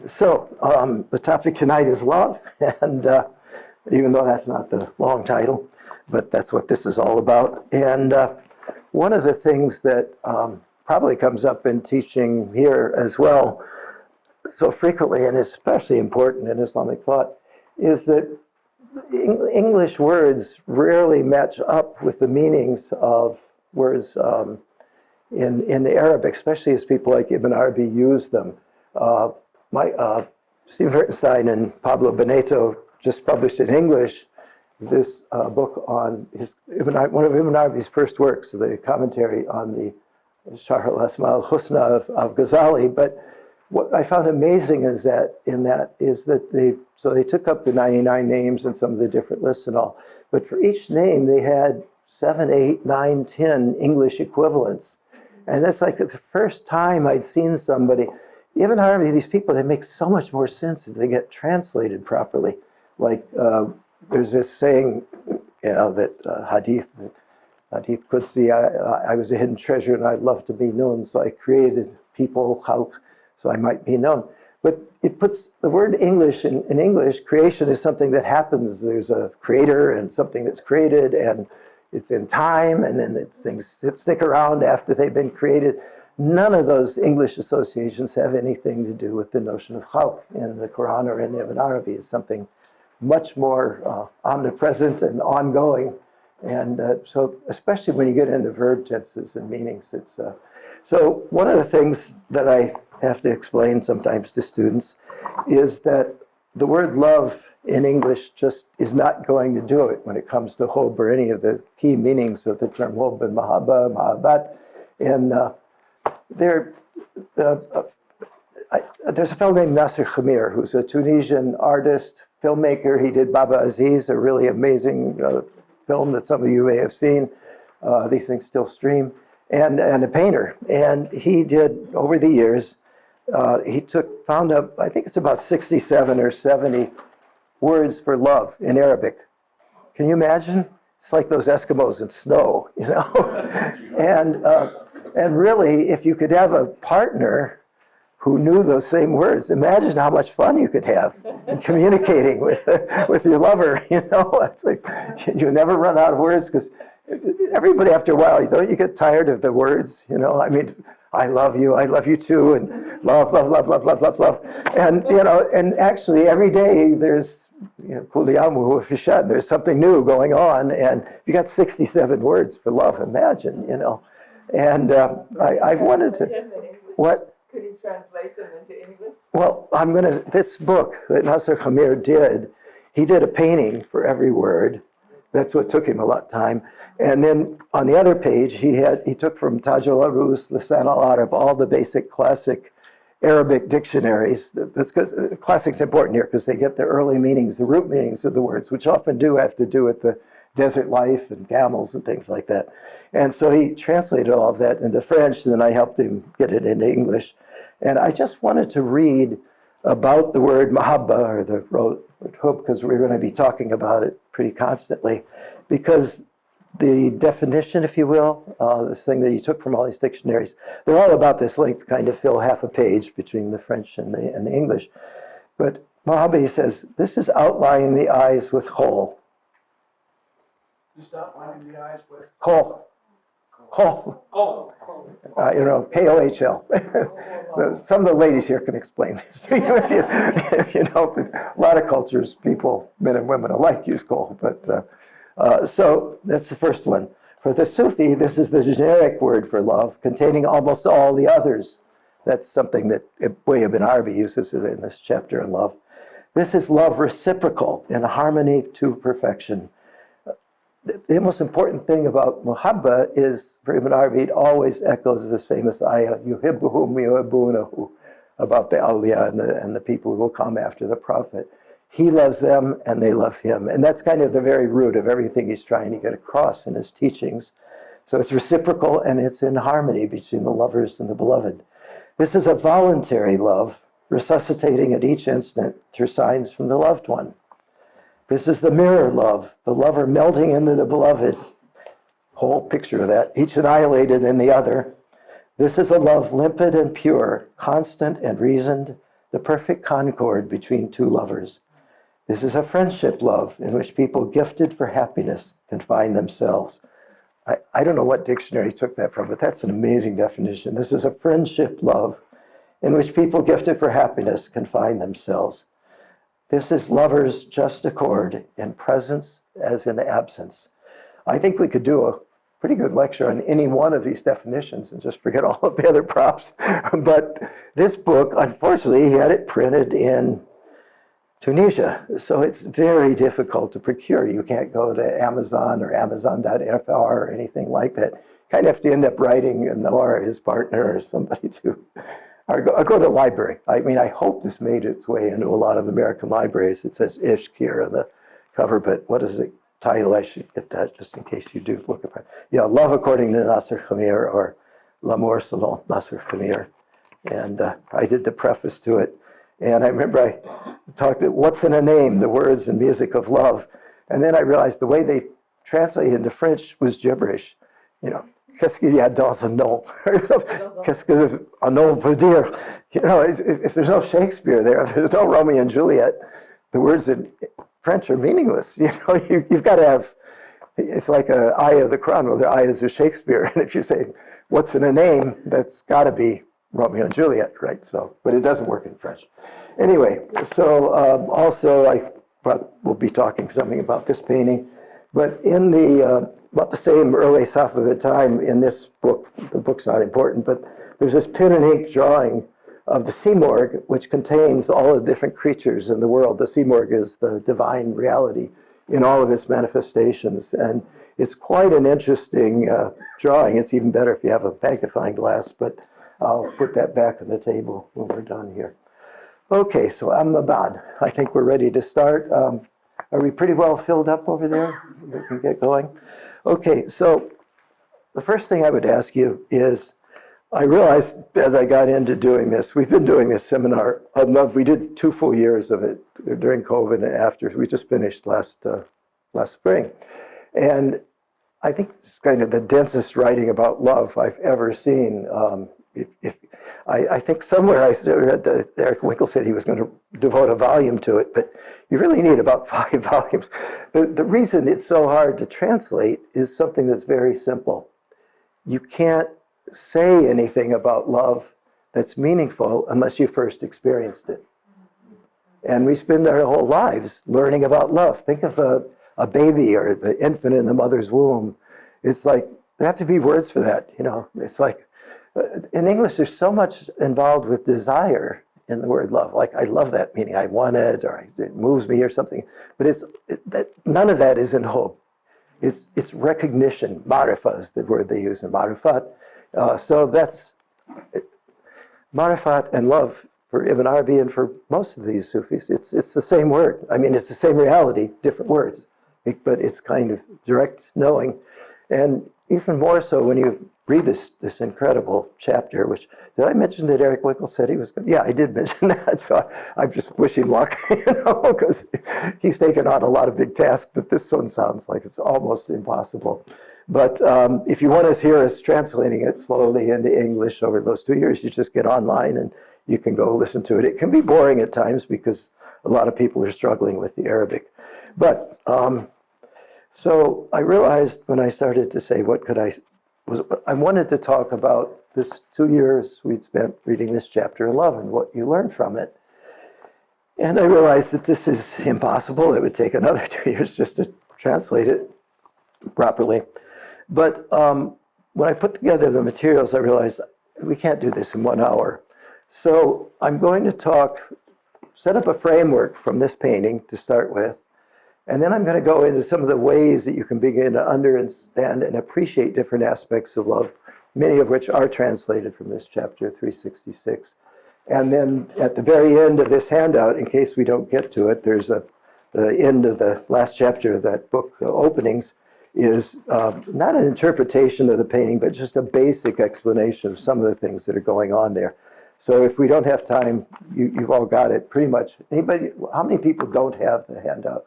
The topic tonight is love, and even though that's not the long title, but that's what this is all about. And one of the things that probably comes up in teaching here as well, so frequently, and especially important in Islamic thought, is that English words rarely match up with the meanings of words in the Arabic, especially as people like Ibn Arabi use them. Stephen Hertenstein and Pablo Beneto just published in English this book on one of Ibn Arabi's first works, the commentary on the Sharh al-Asma al-Husna of Ghazali. But what I found amazing is that they took up the 99 names and some of the different lists and all, but for each name they had 7, 8, 9, 10 English equivalents. And that's like the first time I'd seen somebody, Ibn Arabi, these people, they make so much more sense if they get translated properly. Like there's this saying, that hadith Qudsi, I was a hidden treasure and I'd love to be known, so I created people, khalq, so I might be known. But it puts the word English, in English, creation is something that happens. There's a creator and something that's created, and it's in time, and then things stick around after they've been created. None of those English associations have anything to do with the notion of khalq in the Quran or in Ibn Arabi. It's something much more omnipresent and ongoing. And so especially when you get into verb tenses and meanings, so one of the things that I have to explain sometimes to students is that the word love in English just is not going to do it when it comes to hub or any of the key meanings of the term hub and mahabba, mahabbat. And there's a fellow named Nasser Khamir, who's a Tunisian artist, filmmaker. He did Baba Aziz, a really amazing film that some of you may have seen. These things still stream. And a painter. And he did, over the years, found up, I think it's about 67 or 70 words for love in Arabic. Can you imagine? It's like those Eskimos in snow, And really, if you could have a partner who knew those same words, imagine how much fun you could have in communicating with your lover. It's like you never run out of words, because everybody after a while, don't you get tired of the words? I mean, I love you too, and love, love, love, love, love, love, love. And and actually every day there's there's something new going on, and you got 67 words for love, imagine, And I wanted to, what? Could you translate them into English? Well, this book that Nasser Khamir did, he did a painting for every word. That's what took him a lot of time. And then on the other page, he took from Taj al-Arus, Lisan al-Arab, all the basic classic Arabic dictionaries. That's because classic's important here, because they get the early meanings, the root meanings of the words, which often do have to do with the desert life and camels and things like that. And so he translated all of that into French, and then I helped him get it into English. And I just wanted to read about the word mahabba, or the hub, because we're going to be talking about it pretty constantly, because the definition, if you will, this thing that he took from all these dictionaries, they're all about this length, kind of fill half a page between the French and the English. But mahabba, he says, this is outlining the eyes with khol. Just outlining the eyes with Khol. Khol. K-O-H-L. Some of the ladies here can explain this to you. If you know, but a lot of cultures, people, men and women alike, use khol. But so that's the first one. For the Sufi, this is the generic word for love, containing almost all the others. That's something that Ibn Arabi uses in this chapter on love. This is love reciprocal in harmony to perfection. The most important thing about muhabba is, for Ibn Arabi, it always echoes this famous ayah, yuhibbuhum yuhibbunahu, about the awliya and the people who will come after the prophet. He loves them and they love him. And that's kind of the very root of everything he's trying to get across in his teachings. So it's reciprocal and it's in harmony between the lovers and the beloved. This is a voluntary love, resuscitating at each instant through signs from the loved one. This is the mirror love, the lover melting into the beloved. Whole picture of that, each annihilated in the other. This is a love limpid and pure, constant and reasoned, the perfect concord between two lovers. This is a friendship love in which people gifted for happiness can find themselves. I don't know what dictionary took that from, but that's an amazing definition. This is a friendship love in which people gifted for happiness can find themselves. This is lovers' just accord in presence as in absence. I think we could do a pretty good lecture on any one of these definitions and just forget all of the other props. But this book, unfortunately, he had it printed in Tunisia, so it's very difficult to procure. You can't go to Amazon or Amazon.fr or anything like that. You kind of have to end up writing Noah, his partner, or somebody to, or go to a library. I mean, I hope this made its way into a lot of American libraries. It says Ishq here on the cover, but what is the title? I should get that just in case you do look at it. Yeah, Love According to Nasser Khamir, or L'amour selon Nasser Khamir. And I did the preface to it. And I remember I talked at What's in a Name, the words and music of love. And then I realized the way they translated into French was gibberish. You know, qu'est-ce qu'il y a dans un nom? Qu'est-ce qu'un nom veut dire? You know, if there's no Shakespeare there, if there's no Romeo and Juliet, the words in French are meaningless. You know, you've got to have, it's like an eye of the Quran. Well, their eye is of Shakespeare. And if you say, what's in a name, that's got to be Romeo and Juliet, right? So, but it doesn't work in French. Anyway, so also we'll be talking something about this painting, but in the about the same early Safavid time in this book, the book's not important, but there's this pen and ink drawing of the Simorg, which contains all the different creatures in the world. The Simorg is the divine reality in all of its manifestations, and it's quite an interesting drawing. It's even better if you have a magnifying glass, but I'll put that back on the table when we're done here. Okay, so Ahmabad, I think we're ready to start. Are we pretty well filled up over there? We can get going. Okay, so the first thing I would ask you is, I realized as I got into doing this, we've been doing this seminar on love. We did 2 full years of it during COVID and after. We just finished last spring. And I think it's kind of the densest writing about love I've ever seen. I think somewhere I read that Eric Winkle said he was going to devote a volume to it, but you really need about 5 volumes. The reason it's so hard to translate is something that's very simple. You can't say anything about love that's meaningful unless you first experienced it. And we spend our whole lives learning about love. Think of a baby or the infant in the mother's womb. It's like, there have to be words for that, you know. It's like, in English, there's so much involved with desire in the word love. Like, I love that, meaning I want it, or it moves me or something. But none of that is in hope. It's recognition. Marifa is the word they use in Marifat. So that's Marifat and love for Ibn Arabi and for most of these Sufis. It's the same word. I mean, it's the same reality, different words. But it's kind of direct knowing. And even more so when you read this incredible chapter, which, did I mention that Eric Winkle said he was good? Yeah, I did mention that, so I just wish him luck, you know, because he's taken on a lot of big tasks, but this one sounds like it's almost impossible. But if you want to hear us translating it slowly into English over those 2 years, you just get online and you can go listen to it. It can be boring at times because a lot of people are struggling with the Arabic. But so I realized when I started to say, I wanted to talk about this 2 years we'd spent reading this chapter of love and what you learned from it. And I realized that this is impossible. It would take another 2 years just to translate it properly. But when I put together the materials, I realized we can't do this in 1 hour. So I'm going to set up a framework from this painting to start with. And then I'm going to go into some of the ways that you can begin to understand and appreciate different aspects of love, many of which are translated from this chapter 366. And then at the very end of this handout, in case we don't get to it, there's the end of the last chapter of that book, Openings, is not an interpretation of the painting, but just a basic explanation of some of the things that are going on there. So if we don't have time, you've all got it pretty much. Anybody, how many people don't have the handout?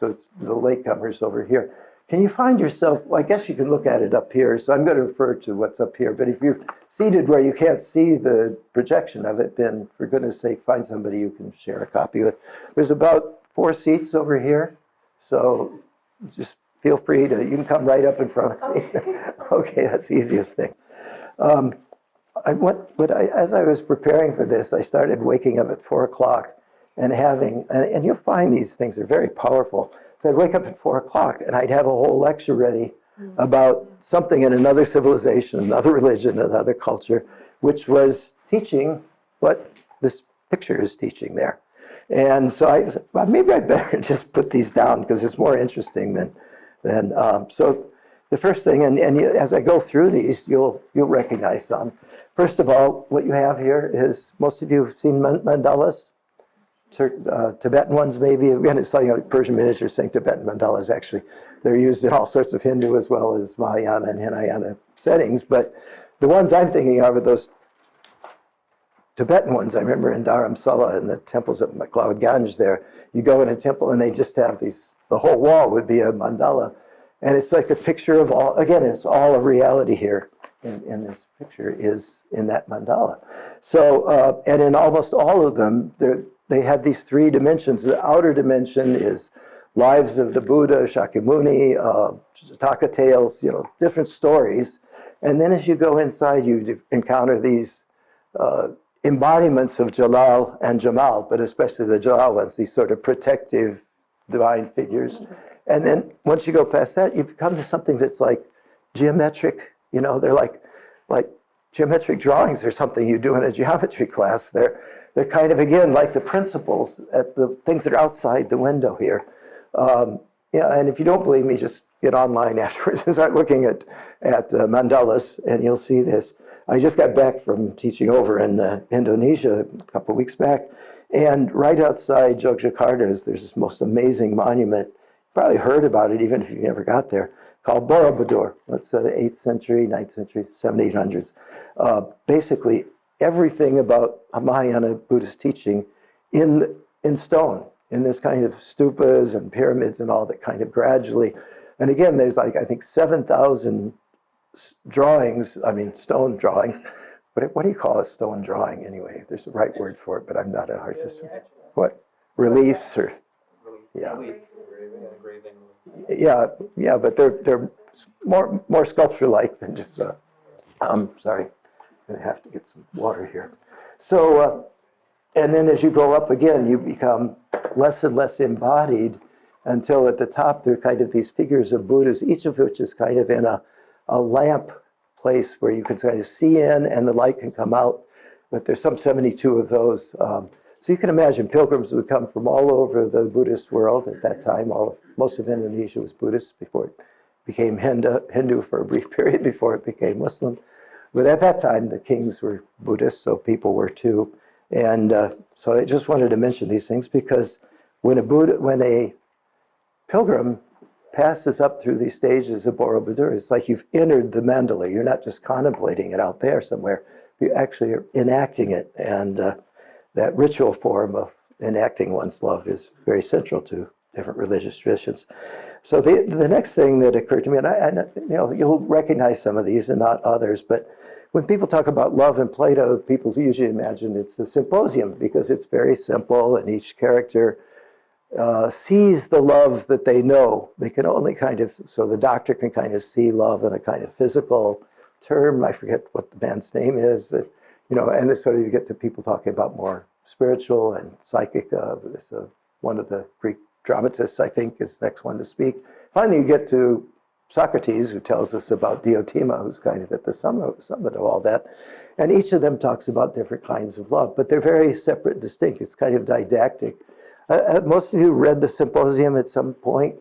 So it's the latecomers over here. can you find yourself, well, I guess you can look at it up here, so I'm going to refer to what's up here, but if you're seated where you can't see the projection of it, then for goodness sake, find somebody you can share a copy with. There's about 4 seats over here, so just feel free to, you can come right up in front of me. Okay, that's the easiest thing. As I was preparing for this, I started waking up at 4 o'clock and and you'll find these things are very powerful. So I'd wake up at 4 o'clock and I'd have a whole lecture ready about something in another civilization, another religion, another culture, which was teaching what this picture is teaching there. And so I said, well, maybe I'd better just put these down because it's more interesting so the first thing, as I go through these, you'll recognize some. First of all, what you have here is, most of you have seen mandalas. Tibetan ones maybe. Again, it's something like Persian miniatures, saying Tibetan mandalas actually. They're used in all sorts of Hindu as well as Mahayana and Hinayana settings. But the ones I'm thinking of are those Tibetan ones. I remember in Dharamsala in the temples at MacLeod Ganj there. You go in a temple and they just have these, the whole wall would be a mandala. And it's like a picture of all, again, it's all a reality here. In this picture is in that mandala. So, and in almost all of them, they have these 3 dimensions. The outer dimension is lives of the Buddha, Shakyamuni, Jataka tales, different stories. And then as you go inside, you encounter these embodiments of Jalal and Jamal, but especially the Jalal ones, these sort of protective divine figures. And then once you go past that, you come to something that's like geometric. They're like geometric drawings or something you do in a geometry class. They're kind of, again, like the principles at the things that are outside the window here. And if you don't believe me, just get online afterwards and start looking at mandalas, and you'll see this. I just got back from teaching over in Indonesia a couple of weeks back, and right outside Yogyakarta there's this most amazing monument. You probably heard about it, even if you never got there, called Borobudur. That's the 8th century, 9th century, 700s, 800s. Basically, everything about Mahayana Buddhist teaching in stone, in this kind of stupas and pyramids and all that kind of gradually. And again, there's like, I think 7,000 drawings, stone drawings. What do you call a stone drawing anyway? There's a right word for it, but I'm not an artist. What? Reliefs or, yeah. Yeah, but they're more sculpture-like than just. Sorry, I'm gonna have to get some water here. So, and then as you go up again, you become less and less embodied until at the top there are kind of these figures of Buddhas, each of which is kind of in a lamp place where you can kind of see in and the light can come out. But there's some 72 of those. So you can imagine pilgrims would come from all over the Buddhist world at that time. Most of Indonesia was Buddhist before it became Hindu for a brief period before it became Muslim. But at that time, the kings were Buddhist, so people were too. And so I just wanted to mention these things because when a pilgrim passes up through these stages of Borobudur, it's like you've entered the mandala. You're not just contemplating it out there somewhere. You actually are enacting it. And that ritual form of enacting one's love is very central to different religious traditions. So the next thing that occurred to me, and you'll recognize some of these and not others, but when people talk about love in Plato, people usually imagine it's a symposium because it's very simple and each character sees the love that they know. They can only so the doctor can kind of see love in a kind of physical term. I forget what the man's name is. And this sort of you get to people talking about more spiritual and psychic. One of the Greek dramatists, I think, is the next one to speak. Finally, you get to Socrates, who tells us about Diotima, who's kind of at the summit of all that. And each of them talks about different kinds of love, but they're very separate and distinct. It's kind of didactic. Most of you read the Symposium at some point.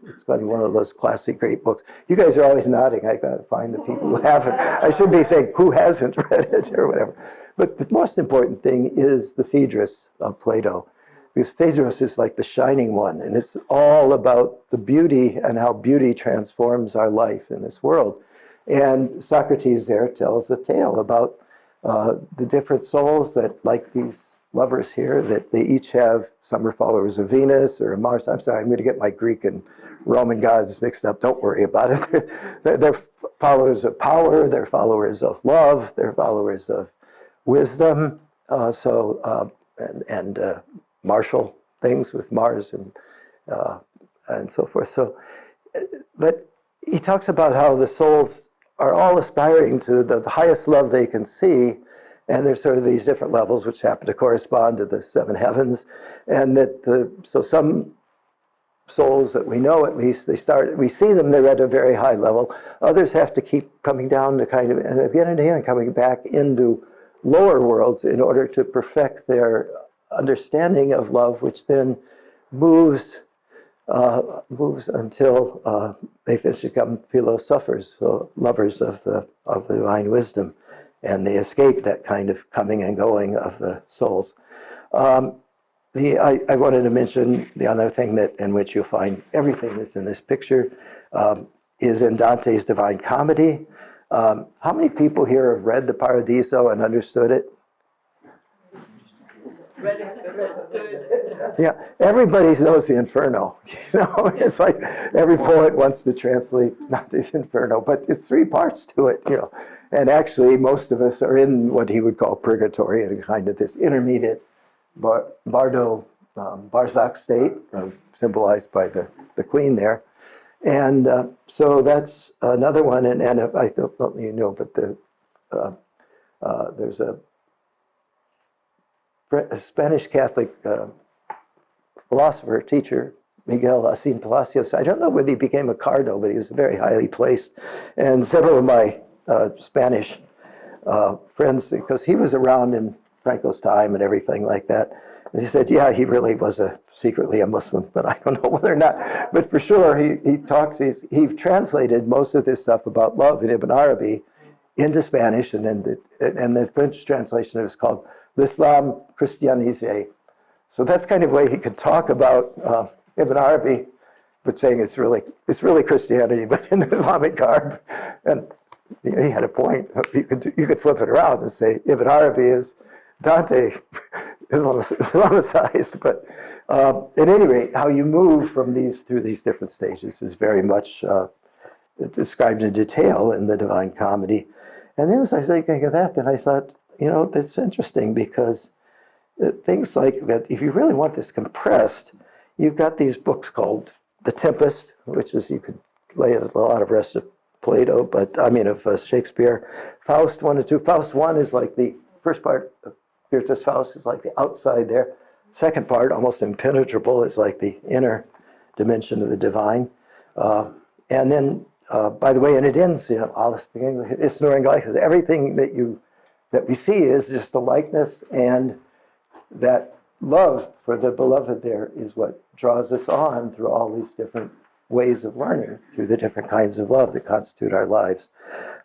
It's got one of those classic great books. You guys are always nodding. I got to find the people who haven't. I should be saying who hasn't read it or whatever. But the most important thing is the Phaedrus of Plato, because Phaedrus is like the shining one, and it's all about the beauty and how beauty transforms our life in this world. And Socrates there tells a tale about the different souls that, like these lovers here, that they each have, some are followers of Venus or Mars. I'm sorry, I'm going to get my Greek and Roman gods mixed up. Don't worry about it. They're followers of power. They're followers of love. They're followers of wisdom. And martial things with Mars and so forth. So, but he talks about how the souls are all aspiring to the highest love they can see, and there's sort of these different levels which happen to correspond to the seven heavens, and that so some souls that we know, at least, we see them, they're at a very high level. Others have to keep coming down to kind of, and again and again, and coming back into lower worlds in order to perfect their understanding of love, which then moves until they become philosophers, so lovers of the divine wisdom, and they escape that kind of coming and going of the souls. I wanted to mention the other thing that in which you'll find everything that's in this picture is in Dante's Divine Comedy. How many people here have read the Paradiso and understood it? Ready, understood. Yeah, everybody knows the Inferno. You know, it's like every poet wants to translate Dante's Inferno, but it's three parts to it. You know, and actually most of us are in what he would call purgatory, and kind of this intermediate Barzac state, symbolized by the queen there. And so that's another one. And I don't know you know, but there's a Spanish Catholic philosopher, teacher, Miguel Asín Palacios. I don't know whether he became a Cardo, but he was very highly placed. And several of my Spanish friends, because he was around in Franco's time and everything like that. And he said, yeah, he really was secretly a Muslim, but I don't know whether or not. But for sure, he translated most of this stuff about love in Ibn Arabi into Spanish, and then the French translation is called L'Islam Christianisé. So that's kind of the way he could talk about Ibn Arabi, but saying it's really Christianity, but in Islamic garb. And he had a point. You could flip it around and say Ibn Arabi is Dante Islamicized. But at any rate, how you move through these different stages is very much described in detail in the Divine Comedy. And then as I was thinking of that, then I thought, that's interesting, because things like that, if you really want this compressed, you've got these books called The Tempest, which is, you could lay a lot of rest of Plato, of Shakespeare. Faust 1 and 2. Faust 1 is like the first part of Goethe's Faust is like the outside there. Second part, almost impenetrable, is like the inner dimension of the divine. And then, by the way, and it ends, alles ist nur ein Gleiches. Everything that we see is just a likeness, and that love for the beloved there is what draws us on through all these different ways of learning, through the different kinds of love that constitute our lives.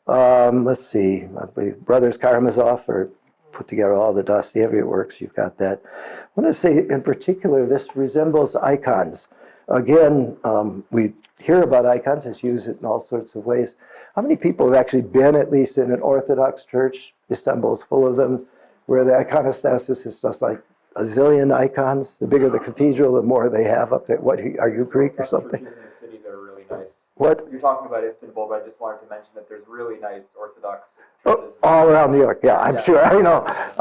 Let's see, my brothers Karamazov put together all the Dostoevsky works. You've got that. I want to say in particular, this resembles icons. Again, we hear about icons, it's used in all sorts of ways. How many people have actually been at least in an Orthodox church? Istanbul's full of them, where the iconostasis is just like a zillion icons. The bigger the cathedral, the more they have up there. What, are you Greek or something? In the city that are really nice. What? You're talking about Istanbul, but I just wanted to mention that there's really nice Orthodox Oh, churches. all around New York, yeah, I'm Yeah. sure. I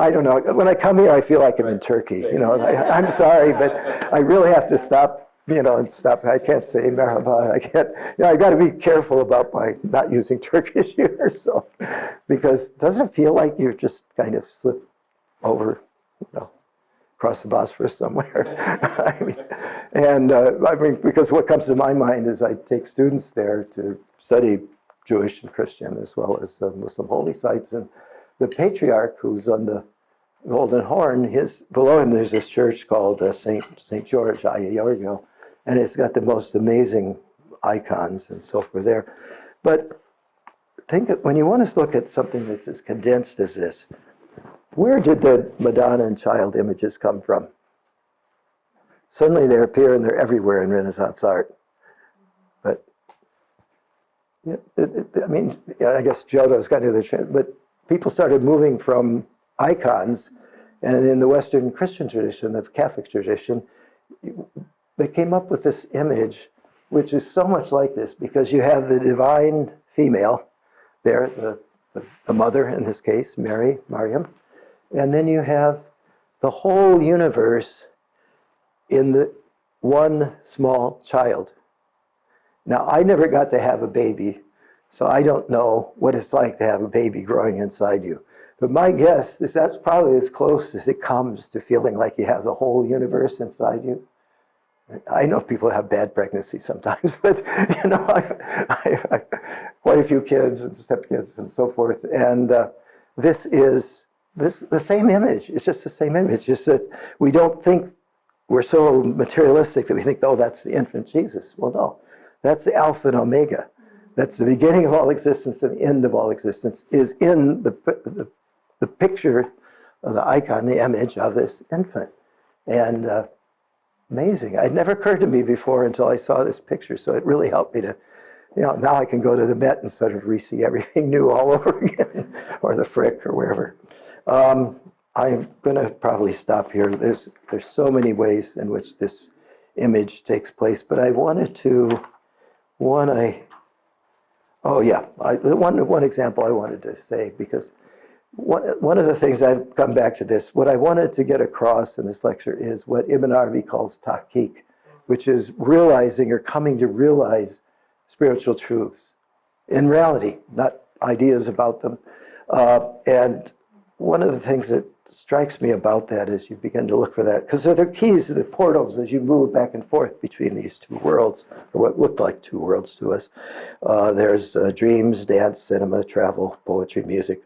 don't know. When I come here, I feel like I'm in Turkey. I'm sorry, but I really have to stop. And stop. I can't say merhaba. I can't. I got to be careful about my not using Turkish here. So, because doesn't it feel like you're just kind of slip over, across the Bosphorus somewhere? Because what comes to my mind is I take students there to study Jewish and Christian as well as Muslim holy sites, and the patriarch who's on the Golden Horn, below him there's this church called Saint George Giorgio, and it's got the most amazing icons and so forth there. But when you want to look at something that's as condensed as this, where did the Madonna and child images come from? Suddenly they appear and they're everywhere in Renaissance art. But I guess Giotto's got the other chance, but people started moving from icons And in the Western Christian tradition, the Catholic tradition, they came up with this image, which is so much like this, because you have the divine female there, the mother in this case, Mary, Mariam, and then you have the whole universe in the one small child. Now, I never got to have a baby, so I don't know what it's like to have a baby growing inside you. But my guess is that's probably as close as it comes to feeling like you have the whole universe inside you. I know people have bad pregnancies sometimes, but you know, I've quite a few kids and stepkids and so forth. And this is the same image. It's just the same image. It's just that we don't think, we're so materialistic that we think, oh, that's the infant Jesus. Well, no, that's the Alpha and Omega. That's the beginning of all existence and the end of all existence is in the picture of the icon, the image of this infant. And amazing. It never occurred to me before until I saw this picture. So it really helped me to, you know, now I can go to the Met and sort of re-see everything new all over again, or the Frick, or wherever. I'm going to probably stop here. There's so many ways in which this image takes place, but I wanted to, one example I wanted to say, because one of the things, I've come back to this, what I wanted to get across in this lecture is what Ibn Arabi calls tahqiq, which is realizing or coming to realize spiritual truths in reality, not ideas about them. And one of the things that strikes me about that is you begin to look for that, because they're keys to the portals as you move back and forth between these two worlds, or what looked like two worlds to us. There's dreams, dance, cinema, travel, poetry, music.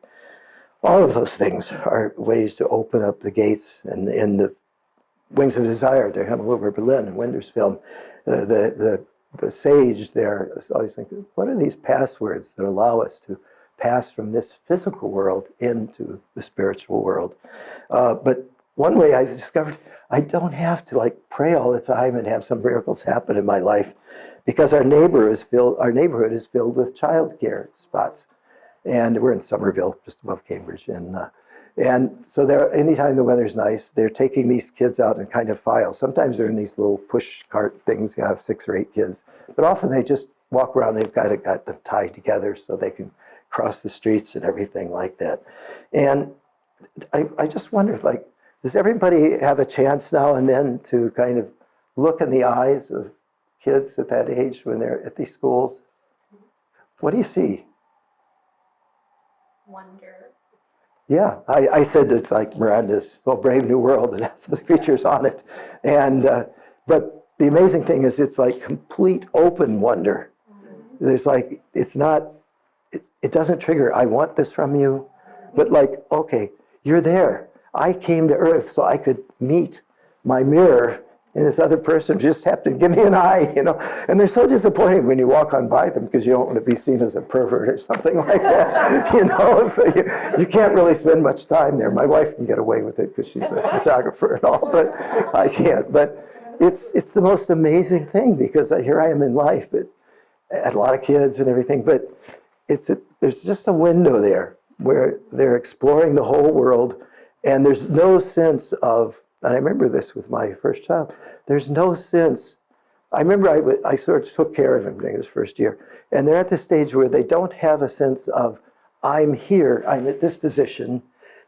All of those things are ways to open up the gates. And in the Wings of Desire, to Hannibal Berlin and Winder's film, the sage there is always thinking, what are these passwords that allow us to pass from this physical world into the spiritual world? But one way I've discovered, I don't have to like pray all the time and have some miracles happen in my life, because our neighborhood is filled with childcare spots. And we're in Somerville, just above Cambridge. And so there, anytime the weather's nice, they're taking these kids out in kind of files. Sometimes they're in these little push cart things. You have 6 or 8 kids. But often they just walk around. They've got them tied together so they can cross the streets and everything like that. And I just wondered, like, does everybody have a chance now and then to kind of look in the eyes of kids at that age when they're at these schools? What do you see? Wonder. Yeah, I said it's like Miranda's Brave New World, and it has those creatures on it. And but the amazing thing is it's like complete open wonder. There's like, it doesn't trigger, I want this from you, but like, okay, you're there. I came to Earth so I could meet my mirror, and this other person just happened to give me an eye, you know. And they're so disappointing when you walk on by them, because you don't want to be seen as a pervert or something like that, you know. So you can't really spend much time there. My wife can get away with it because she's a photographer and all, but I can't. But it's the most amazing thing, because here I am in life, but I had a lot of kids and everything, but there's just a window there where they're exploring the whole world, and there's no sense of, and I remember this with my first child, there's no sense, I remember I sort of took care of him during his first year, and they're at the stage where they don't have a sense of, I'm here, I'm at this position,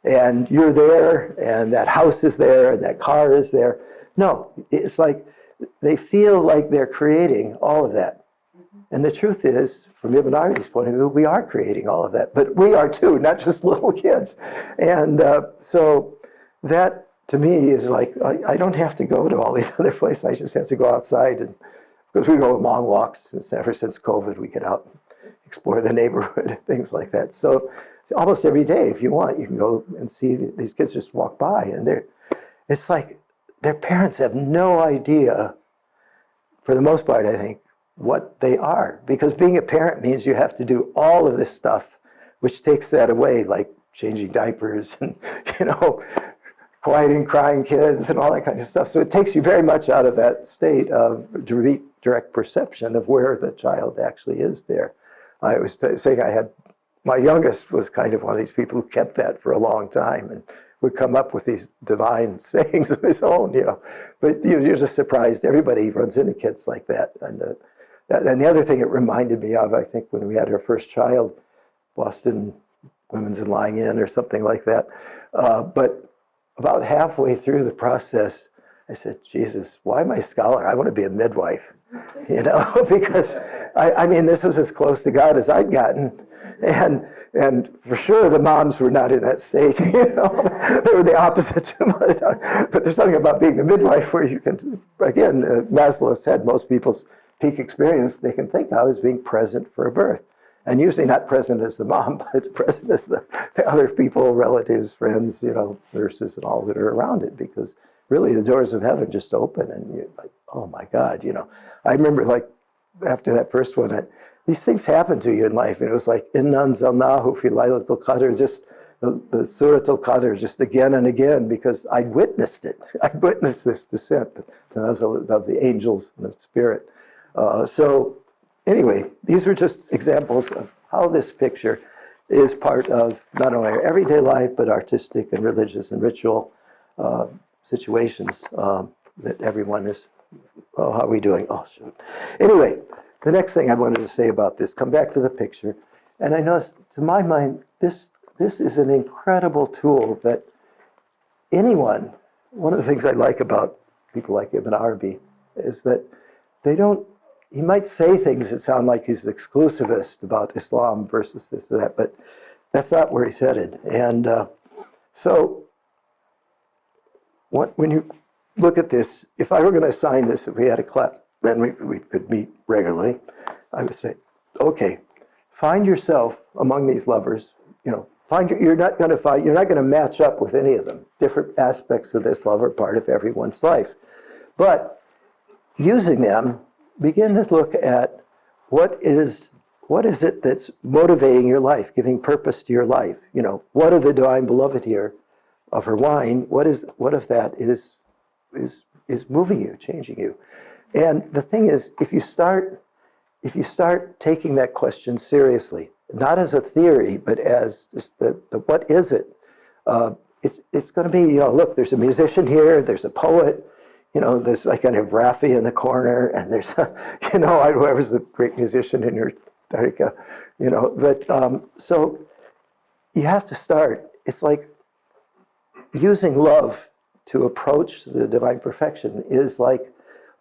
and you're there, and that house is there, and that car is there. No, it's like they feel like they're creating all of that. And the truth is, from Ibn Arabi's point of view, we are creating all of that, but we are too, not just little kids. And so that, to me, is like, I don't have to go to all these other places. I just have to go outside, and because we go on long walks. Ever since COVID, we get out and explore the neighborhood, things like that. So almost every day, if you want, you can go and see these kids just walk by, and it's like their parents have no idea, for the most part, I think, what they are. Because being a parent means you have to do all of this stuff, which takes that away, like changing diapers and, you know, quieting crying kids and all that kind of stuff. So it takes you very much out of that state of direct perception of where the child actually is there. I was saying my youngest was kind of one of these people who kept that for a long time and would come up with these divine sayings of his own, But you're just surprised. Everybody runs into kids like that. And the other thing it reminded me of, I think, when we had our first child, Boston Women's and Lying In or something like that. But about halfway through the process, I said, Jesus, why am I a scholar? I want to be a midwife, because I mean, this was as close to God as I'd gotten. And for sure, the moms were not in that state, They were the opposite. But there's something about being a midwife where you can, again, Maslow said, most people's peak experience they can think of is being present for a birth. And usually not present as the mom, but present as the other people, relatives, friends, nurses and all that are around it. Because really the doors of heaven just open and you're like, oh my God, I remember like after that first one, these things happen to you in life. And it was like, Inna anzalnahu fi laylatil qadr, just the Surat al-Qadr, just again and again, because I'd witnessed it. I'd witnessed this descent of the angels and the spirit. So anyway, these were just examples of how this picture is part of not only our everyday life, but artistic and religious and ritual situations that everyone is, how are we doing? Oh, shoot. Anyway, the next thing I wanted to say about this, come back to the picture. And I noticed, to my mind, this is an incredible tool that anyone, one of the things I like about people like Ibn Arabi is that he might say things that sound like he's exclusivist about Islam versus this or that, but that's not where he's headed. And so when you look at this, if I were going to assign this, if we had a class, then we could meet regularly, I would say, okay, find yourself among these lovers, you're not going to match up with any of them. Different aspects of this love are part of everyone's life. But using them, begin to look at what is it that's motivating your life, giving purpose to your life. What of the divine beloved here of her wine? What of that is moving you, changing you? And the thing is, if you start taking that question seriously, not as a theory, but as just the what is it? It's going to be, look, there's a musician here, there's a poet, there's like kind of Raffi in the corner, and there's, whoever's the great musician in your Tarika, but so you have to start. It's like using love to approach the divine perfection is like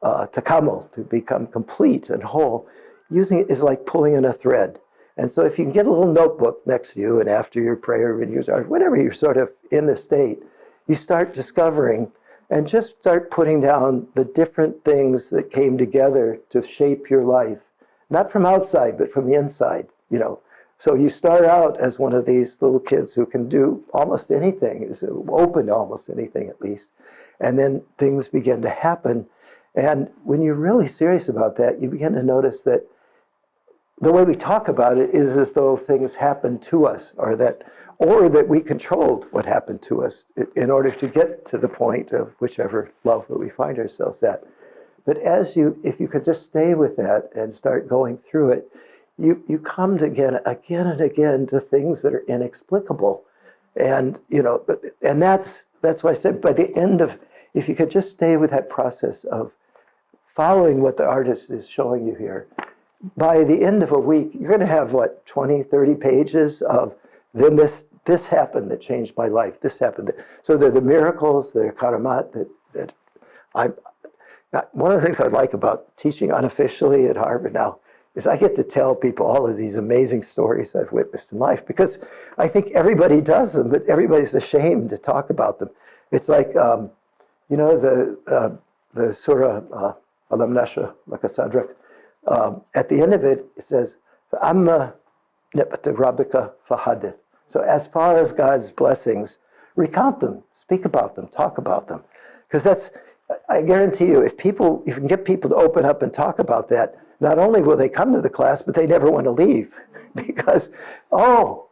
takamul, to become complete and whole. Using it is like pulling in a thread. And so if you can get a little notebook next to you, and after your prayer and your art, whenever you're sort of in the state, you start discovering and just start putting down the different things that came together to shape your life, not from outside, but from the inside, So you start out as one of these little kids who can do almost anything, is open to almost anything at least. And then things begin to happen. And when you're really serious about that, you begin to notice that the way we talk about it is as though things happen to us, or that we controlled what happened to us in order to get to the point of whichever love that we find ourselves at. But if you could just stay with that and start going through it, you come to again and again to things that are inexplicable. And, and that's why I said by the end of, if you could just stay with that process of following what the artist is showing you here, by the end of a week, you're going to have, 20, 30 pages of, then this happened that changed my life. This happened. So they're the miracles, they're karamat that one of the things I like about teaching unofficially at Harvard now is I get to tell people all of these amazing stories I've witnessed in life, because I think everybody does them, but everybody's ashamed to talk about them. It's like, the surah, Alam Nashrah Laka Sadrak, at the end of it, it says, Amma ni'mata rabbika fahadith. So as far as God's blessings, recount them, speak about them, talk about them. Because I guarantee you, if you can get people to open up and talk about that, not only will they come to the class, but they never want to leave. Because,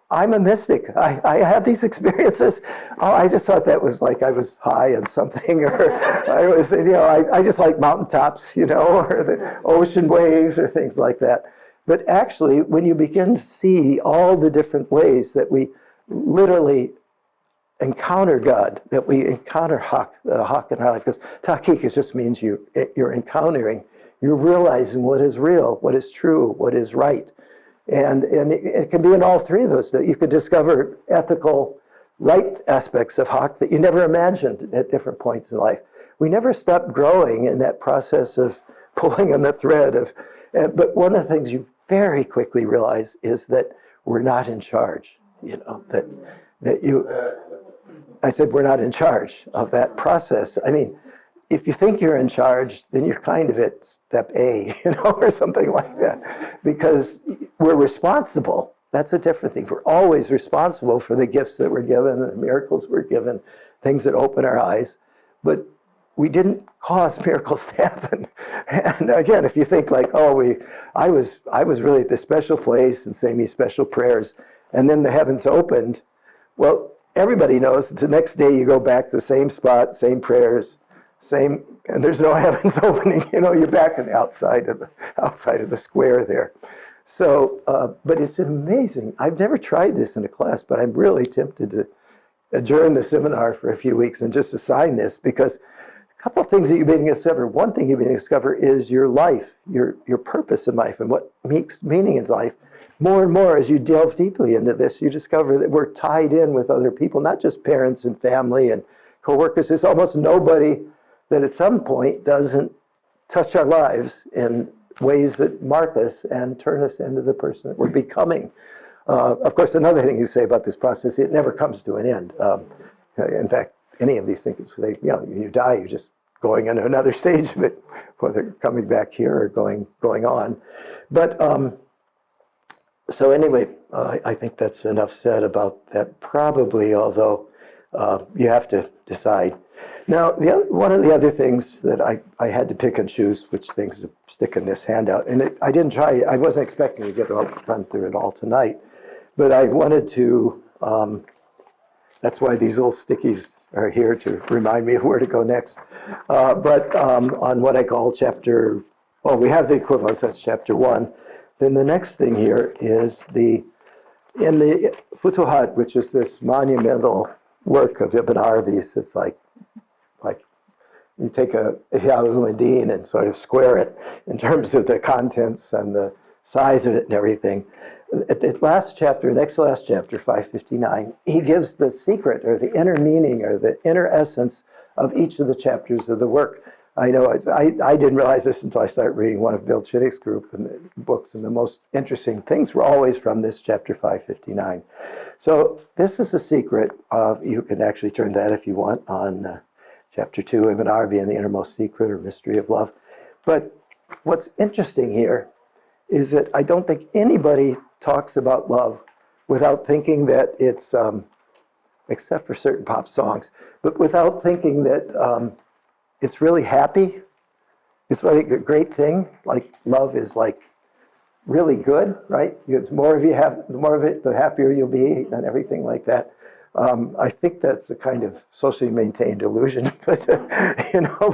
I'm a mystic. I have these experiences. I just thought that was like I was high on something, or I was, I just like mountaintops, or the ocean waves or things like that. But actually, when you begin to see all the different ways that we literally encounter God, that we encounter haq in our life, because tahqiq just means you're encountering, you're realizing what is real, what is true, what is right. And it can be in all three of those, that you could discover ethical, right aspects of haq that you never imagined at different points in life. We never stop growing in that process of pulling on the thread of, but one of the things you very quickly realize is that we're not in charge, I said we're not in charge of that process. I mean, if you think you're in charge, then you're kind of at step A, or something like that, because we're responsible. That's a different thing. We're always responsible for the gifts that we're given, the miracles we're given, things that open our eyes, but we didn't cause miracles to happen. And again, if you think like, I was really at this special place and saying these special prayers, and then the heavens opened, well, everybody knows that the next day you go back to the same spot, same prayers, and there's no heavens opening. You're back on the outside of the square there. So, but it's amazing. I've never tried this in a class, but I'm really tempted to adjourn the seminar for a few weeks and just assign this, because a couple of things that you've been able to discover. One thing you've been able to discover is your life, your purpose in life, and what makes meaning in life. More and more, as you delve deeply into this, you discover that we're tied in with other people, not just parents and family and coworkers. There's almost nobody that at some point doesn't touch our lives in ways that mark us and turn us into the person that we're becoming. Of course, another thing you say about this process, it never comes to an end. In fact, any of these things, when you die, you're just going into another stage of it, whether coming back here or going on. But so anyway, I think that's enough said about that probably, although you have to decide. Now, one of the other things that I had to pick and choose which things to stick in this handout, and I didn't try, I wasn't expecting to run through it all tonight, but I wanted to, that's why these little stickies are here to remind me of where to go next. But on what I call we have the equivalence, that's chapter 1. Then the next thing here is in the Futuhat, which is this monumental work of Ibn Arabi's. It's like you take a Ihya al-Ulumuddin and sort of square it in terms of the contents and the size of it and everything. At the last chapter, next to last chapter, 559, he gives the secret or the inner meaning or the inner essence of each of the chapters of the work. I know I didn't realize this until I started reading one of Bill Chittick's group and the books, and the most interesting things were always from this chapter 559. So this is the secret of, you can actually turn that if you want, on chapter 2, Ibn Arabi and the Innermost Secret or Mystery of Love. But what's interesting here is that I don't think anybody talks about love without thinking that it's, except for certain pop songs, but without thinking that it's really happy. It's really a great thing. Like love is like really good, right? The more of it, the happier you'll be, and everything like that. I think that's a kind of socially maintained illusion, but,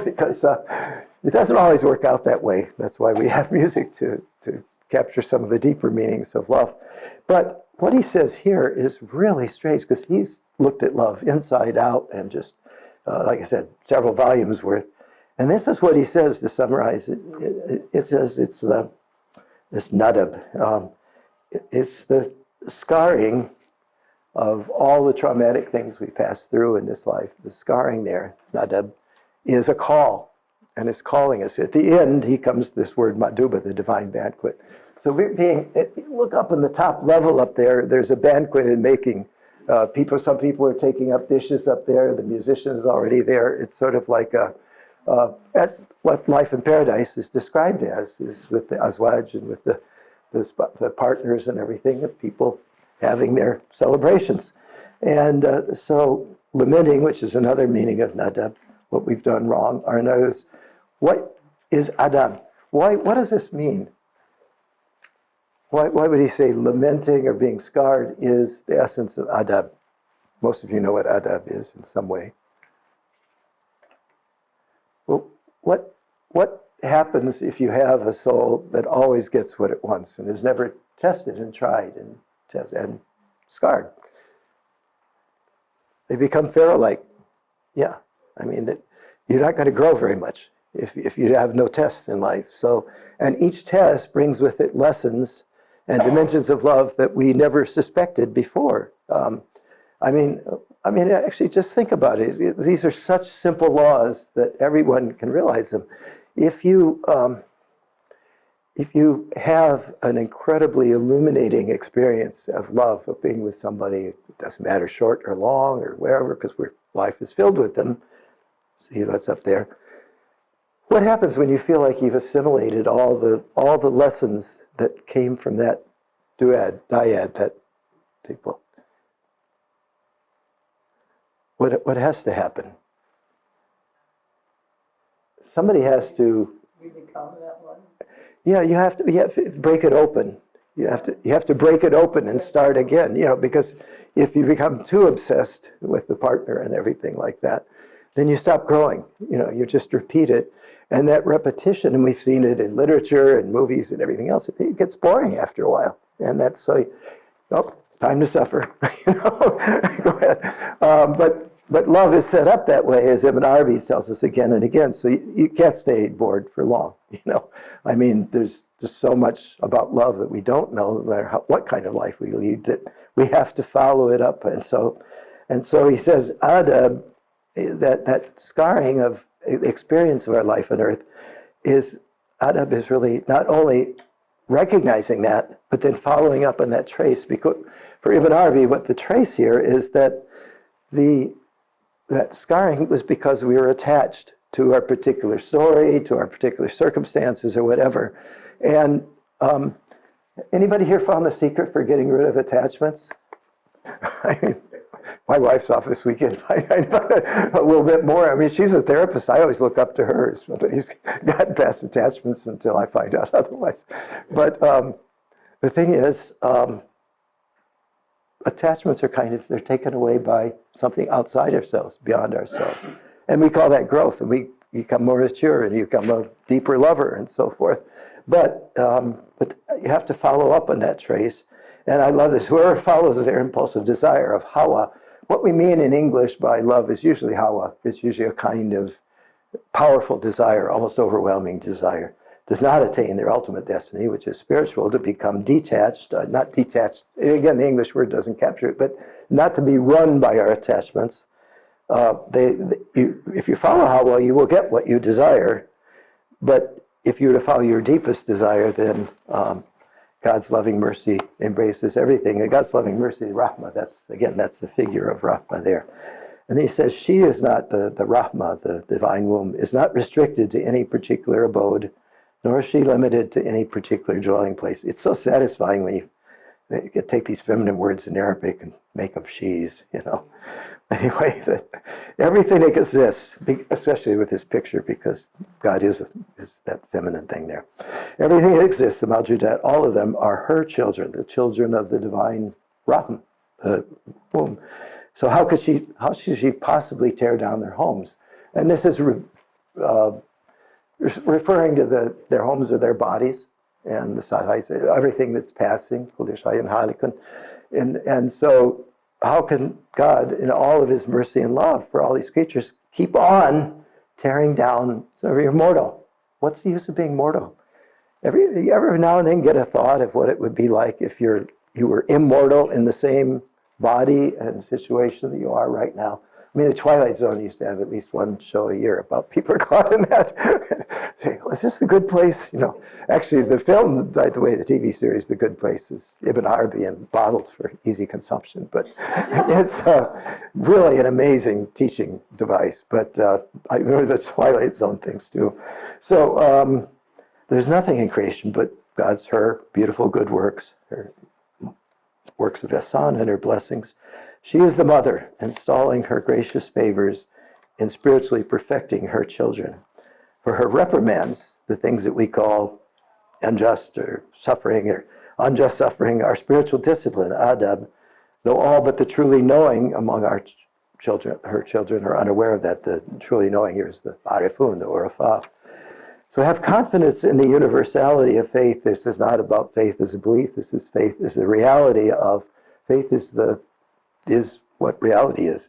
because it doesn't always work out that way. That's why we have music to capture some of the deeper meanings of love. But what he says here is really strange, because he's looked at love inside out and just, like I said, several volumes worth. And this is what he says to summarize it. It says it's this nadab. It's the scarring of all the traumatic things we pass through in this life. The scarring there, nadab, is a call, and it's calling us. At the end, he comes to this word maduba, the divine banquet. So if you look up in the top level up there, there's a banquet in making. Some people are taking up dishes up there. The musician is already there. It's sort of like that's what life in paradise is described as, is with the azwaj and with the partners and everything, of people having their celebrations. And so lamenting, which is another meaning of nadab, what we've done wrong, or another is, what is adab? What does this mean? Why would he say lamenting or being scarred is the essence of adab? Most of you know what adab is in some way. Well, what happens if you have a soul that always gets what it wants and is never tested and tried and scarred? They become Pharaoh-like. Yeah, I mean, that you're not going to grow very much if you have no tests in life. So, and each test brings with it lessons and dimensions of love that we never suspected before. I mean, actually, just think about it. These are such simple laws that everyone can realize them. If you have an incredibly illuminating experience of love, of being with somebody, it doesn't matter short or long or wherever, because life is filled with them. See what's up there. What happens when you feel like you've assimilated all the lessons that came from that dyad, that people? What has to happen? Somebody has to. We become that one. Yeah, you have to break it open. You have to break it open and start again. Because if you become too obsessed with the partner and everything like that, then you stop growing. You just repeat it, and that repetition. And we've seen it in literature and movies and everything else. It gets boring after a while, and that's so. Oh, time to suffer. Go ahead. But love is set up that way, as Ibn Arabi tells us again and again. So you can't stay bored for long. I mean, there's just so much about love that we don't know, no matter what kind of life we lead, that we have to follow it up. And so he says, adab, that scarring of experience of our life on earth adab is really not only recognizing that, but then following up on that trace. Because for Ibn Arabi, what the trace here is that that scarring was because we were attached to our particular story, to our particular circumstances, or whatever. And anybody here found the secret for getting rid of attachments? I mean, my wife's off this weekend. I know a little bit more. I mean, she's a therapist. I always look up to her as somebody's gotten past attachments until I find out otherwise. But the thing is, attachments are they're taken away by something outside ourselves, beyond ourselves. And we call that growth, and we become more mature, and you become a deeper lover, and so forth. But you have to follow up on that trace. And I love this. Whoever follows their impulsive desire of hawa, what we mean in English by love is usually hawa. It's usually a kind of powerful desire, almost overwhelming desire. Does not attain their ultimate destiny, which is spiritual, to become detached, not detached. Again, the English word doesn't capture it, but not to be run by our attachments. If you follow hawa, you will get what you desire. But if you were to follow your deepest desire, then God's loving mercy embraces everything. And God's loving mercy, Rahma, that's the figure of Rahma there. And he says, she is not the Rahma, the divine womb, is not restricted to any particular abode, nor is she limited to any particular dwelling place. It's so satisfying when you take these feminine words in Arabic and make them she's, Anyway, everything that exists, especially with this picture, because God is that feminine thing there. Everything that exists, the Mawjudat, all of them are her children, the children of the divine Rahman, the womb. So how should she possibly tear down their homes? And this is referring to their homes or their bodies, and everything that's passing, and so how can God, in all of his mercy and love for all these creatures, keep on tearing down? So you're mortal. What's the use of being mortal? You ever now and then get a thought of what it would be like if you were immortal in the same body and situation that you are right now? I mean, the Twilight Zone used to have at least one show a year about people caught in that. Say, is this the good place? Actually, the film, by the way, the TV series, The Good Place, is Ibn Arabi and bottled for easy consumption. But it's really an amazing teaching device. But I remember the Twilight Zone things too. So there's nothing in creation but her beautiful good works, her works of ihsan and her blessings. She is the mother, installing her gracious favors in spiritually perfecting her children. For her reprimands, the things that we call unjust or suffering or unjust suffering, are spiritual discipline, adab, though all but the truly knowing among her children are unaware of that. The truly knowing here is the arifun, the urafa. So have confidence in the universality of faith. This is not about faith as a belief. This is faith, this is the reality of faith is what reality is.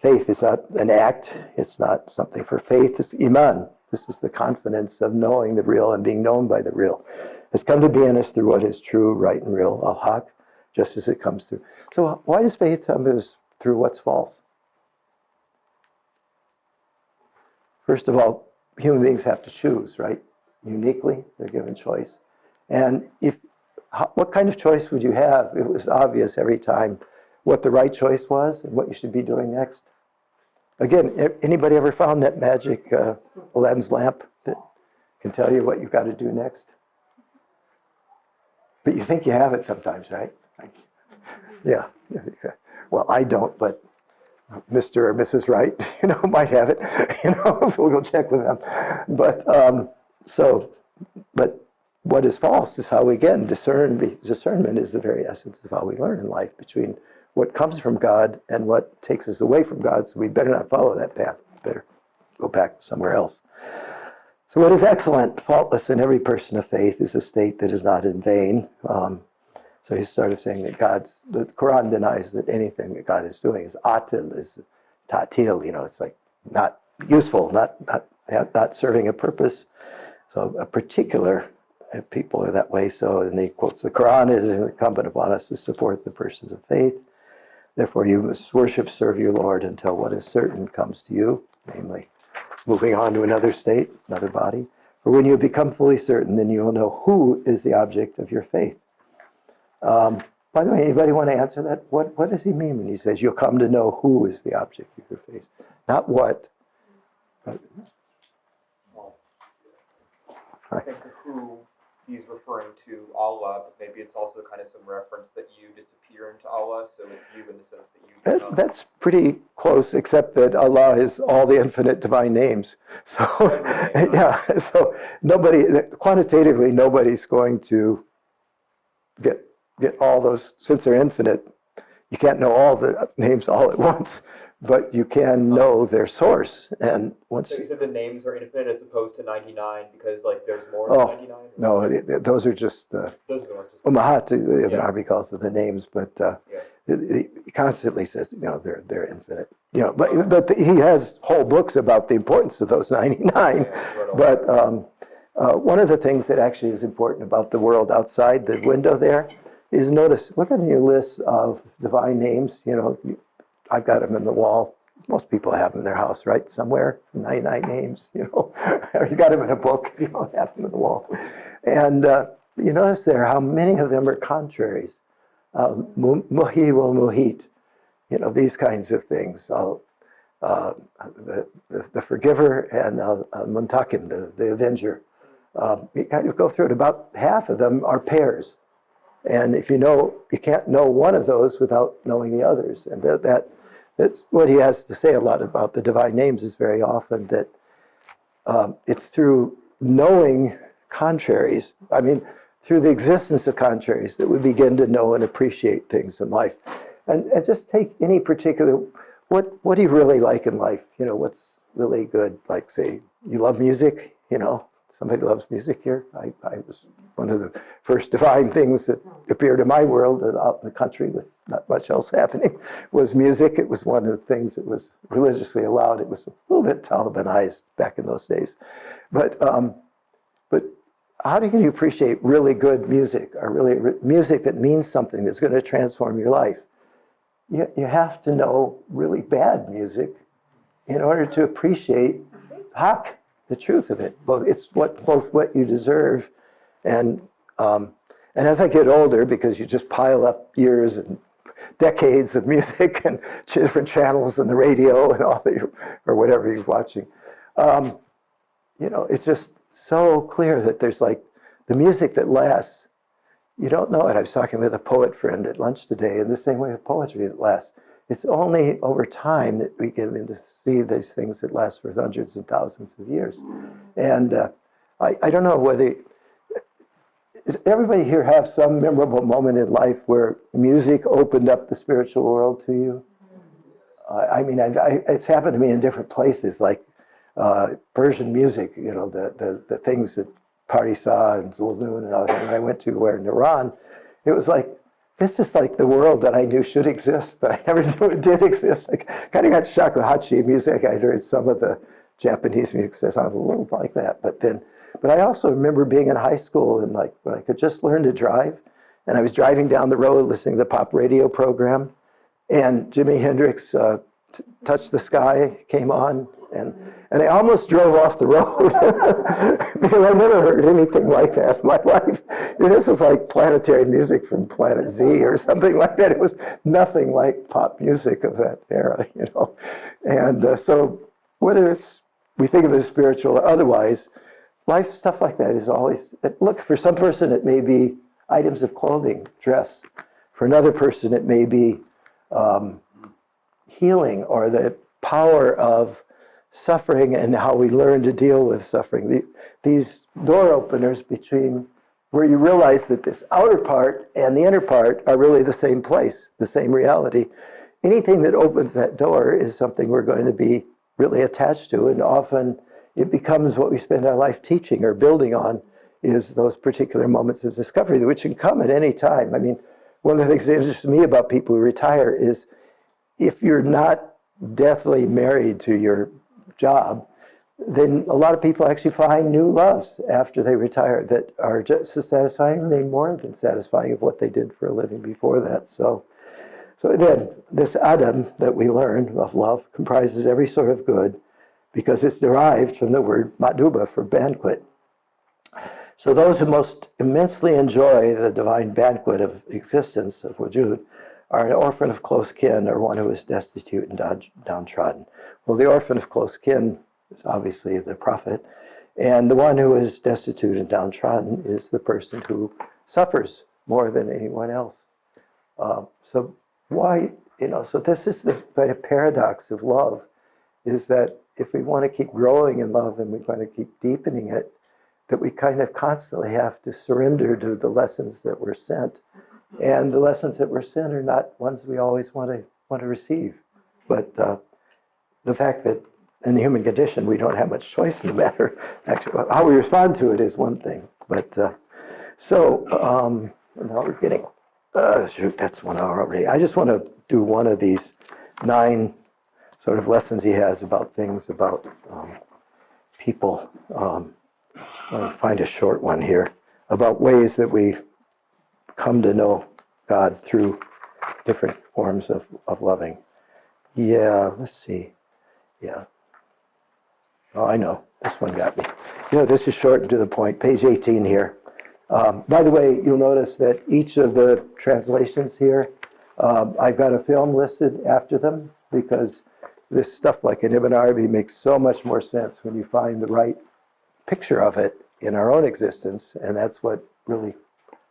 Faith is not an act. It's not something for faith. It's iman. This is the confidence of knowing the real and being known by the real. It's come to be in us through what is true, right, and real, al-haq, just as it comes through. So why does faith come to us through what's false? First of all, human beings have to choose, right? Uniquely, they're given choice. And what kind of choice would you have if it was obvious every time what the right choice was and what you should be doing next? Again, anybody ever found that magic lens lamp that can tell you what you've got to do next? But you think you have it sometimes, right? Yeah. Well, I don't, but Mr. or Mrs. Wright, might have it, so we'll go check with them. But but what is false is how we, again, discernment is the very essence of how we learn in life, between what comes from God and what takes us away from God. So we better not follow that path. Better go back somewhere else. So what is excellent, faultless in every person of faith is a state that is not in vain. So he's sort of saying that the Quran denies that anything that God is doing is atil, is tatil, it's like not useful, not serving a purpose. So a particular people are that way. So, and he quotes the Quran, it is incumbent upon us to support the persons of faith. Therefore you must worship, serve your Lord until what is certain comes to you, namely moving on to another state, another body. For when you become fully certain, then you will know who is the object of your faith. By the way, anybody want to answer that? What does he mean when he says you'll come to know who is the object of your faith? Not what. But, I think the who he's referring to Allah, but maybe it's also kind of some reference that you disappear into Allah, so it's you in the sense that you become. That's pretty close, except that Allah is all the infinite divine names. So, yeah, so quantitatively, nobody's going to get all those, since they're infinite. You can't know all the names all at once, but you can know their source. And once. So you said the names are infinite as opposed to 99 because there's more than 99? No, those are just the Ummahat, Ibn Arabi calls it the names, but he constantly says, they're infinite. But he has whole books about the importance of those 99. But one of the things that actually is important about the world outside the window there is look at your list of divine names. I've got them in the wall. Most people have them in their house, right? Somewhere, 99 names, or you got them in a book, have them in the wall. And you notice there how many of them are contraries. Muhi wal muhit, these kinds of things. The forgiver and muntakim, the avenger. You kind of go through it. About half of them are pairs. And if you can't know one of those without knowing the others. And that's what he has to say a lot about the divine names, is very often that it's through knowing contraries, through the existence of contraries, that we begin to know and appreciate things in life. And just take any particular, what do you really like in life? What's really good? Like, say, you love music, somebody loves music here. I was one of the first divine things that appeared in my world out in the country with not much else happening was music. It was one of the things that was religiously allowed. It was a little bit Talibanized back in those days. But how do you appreciate really good music, or really music that means something that's going to transform your life? You have to know really bad music in order to appreciate haq, the truth of it. It's both what you deserve, and as I get older, because you just pile up years and decades of music and different channels and the radio and all or whatever you're watching, it's just so clear that there's the music that lasts. You don't know it. I was talking with a poet friend at lunch today, and the same way with poetry that lasts. It's only over time that we get to see these things that last for hundreds and thousands of years. And I don't know whether, does everybody here have some memorable moment in life where music opened up the spiritual world to you? It's happened to me in different places, like Persian music, the things that Parisa and Zulnoon and all that. When I went to where in Iran, it was like this is like the world that I knew should exist, but I never knew it did exist. I kind of got shakuhachi music. I heard some of the Japanese music that sounds a little like that. But I also remember being in high school and like when I could just learn to drive, and I was driving down the road listening to the pop radio program, and Jimi Hendrix, Touch the Sky came on, and I almost drove off the road because I never heard anything like that in my life. This was like planetary music from Planet Z or something like that. It was nothing like pop music of that era, you know. And so whether it's, we think of it as spiritual or otherwise, life stuff like that is always, look, for some person it may be items of clothing, dress. For another person it may be healing or the power of suffering and how we learn to deal with suffering. These door openers between where you realize that this outer part and the inner part are really the same place, the same reality. Anything that opens that door is something we're going to be really attached to, and often it becomes what we spend our life teaching or building on, is those particular moments of discovery, which can come at any time. I mean, one of the things that interests me about people who retire is if you're not deathly married to your job, then a lot of people actually find new loves after they retire that are just as satisfying, or maybe more than satisfying of what they did for a living before that. So then, this Adam that we learn of love comprises every sort of good because it's derived from the word maduba for banquet. So those who most immensely enjoy the divine banquet of existence, of wujud, are an orphan of close kin or one who is destitute and downtrodden. Well, the orphan of close kin is obviously the prophet, and the one who is destitute and downtrodden is the person who suffers more than anyone else. So why, so this is the kind of paradox of love, is that if we want to keep growing in love and we want to keep deepening it, that we kind of constantly have to surrender to the lessons that we're sent. And the lessons that we're sent are not ones we always want to receive. But the fact that in the human condition we don't have much choice in the matter, actually, how we respond to it is one thing. But now we're getting, shoot, that's 1 hour already. I just want to do one of these 9 sort of lessons he has about things about people. Let me find a short one here about ways that we come to know God through different forms of loving. Yeah, let's see. Yeah. Oh, I know. This one got me. This is short and to the point. Page 18 here. By the way, you'll notice that each of the translations here, I've got a film listed after them because this stuff like in Ibn Arabi makes so much more sense when you find the right picture of it in our own existence, and that's what really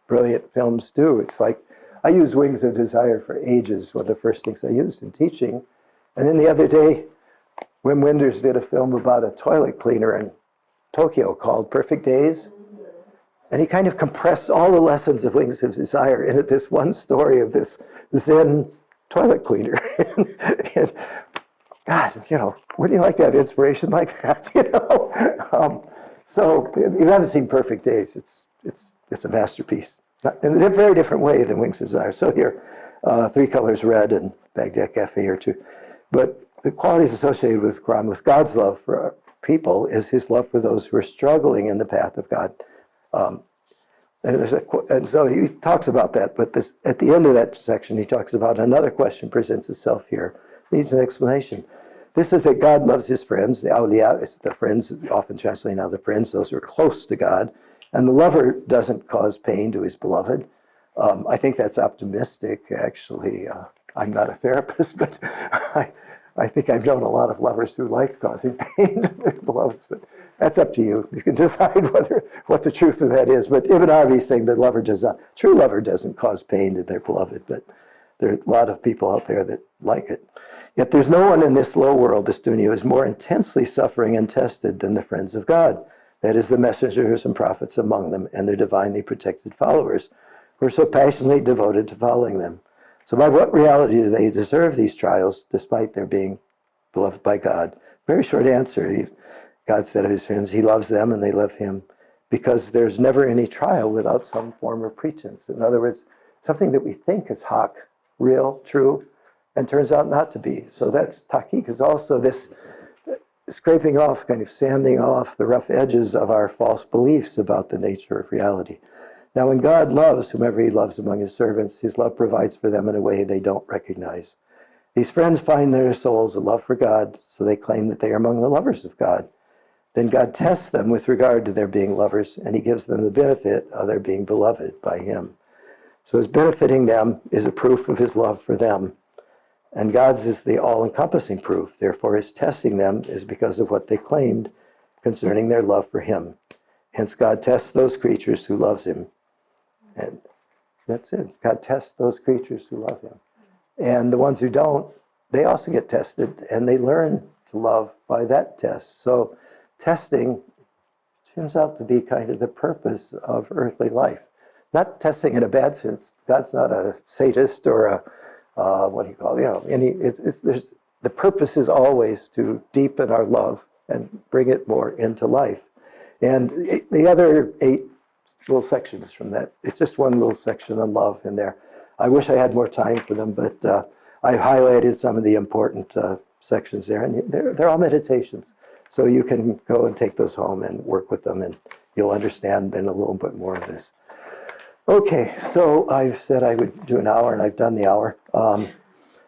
brilliant films do. It's like, I used Wings of Desire for ages, one of the first things I used in teaching. And then the other day, Wim Wenders did a film about a toilet cleaner in Tokyo called Perfect Days. And he kind of compressed all the lessons of Wings of Desire into this one story of this Zen toilet cleaner. and God, wouldn't you like to have inspiration like that? So if you haven't seen Perfect Days, it's a masterpiece. In a very different way than Wings of Desire. So here, 3 Colors Red and Baghdad Cafe here too. But the qualities associated with Quran, with God's love for people, is his love for those who are struggling in the path of God. And so he talks about that, but at the end of that section, he talks about another question presents itself here. Needs an explanation. This is that God loves his friends. The awliya is the friends, often translated now the friends, those who are close to God. And the lover doesn't cause pain to his beloved. I think that's optimistic, actually. I'm not a therapist, but I think I've known a lot of lovers who like causing pain to their beloveds, but that's up to you. You can decide what the truth of that is. But Ibn Arabi is saying that true lover doesn't cause pain to their beloved, but there are a lot of people out there that like it. Yet there's no one in this low world, this dunya, who is more intensely suffering and tested than the friends of God. That is, the messengers and prophets among them and their divinely protected followers, who are so passionately devoted to following them. So by what reality do they deserve these trials, despite their being beloved by God? Very short answer. God said of his friends, he loves them and they love him, because there's never any trial without some form of pretense. In other words, something that we think is haq, real, true, and turns out not to be. So that's tahqiq, is also this scraping off, kind of sanding off the rough edges of our false beliefs about the nature of reality. Now, when God loves whomever he loves among his servants, his love provides for them in a way they don't recognize. These friends find in their souls a love for God, so they claim that they are among the lovers of God. Then God tests them with regard to their being lovers, and he gives them the benefit of their being beloved by him. So his benefiting them is a proof of his love for them. And God's is the all-encompassing proof. Therefore, his testing them is because of what they claimed concerning their love for him. Hence, God tests those creatures who loves him. And that's it. God tests those creatures who love him. And the ones who don't, they also get tested, and they learn to love by that test. So testing turns out to be kind of the purpose of earthly life. Not testing in a bad sense. God's not a sadist or a what do you call it? The purpose is always to deepen our love and bring it more into life. And the other 8 little sections from that, it's just one little section on love in there. I wish I had more time for them, but I highlighted some of the important sections there, and they're all meditations. So you can go and take those home and work with them, and you'll understand then a little bit more of this. Okay, so I've said I would do an hour, and I've done the hour.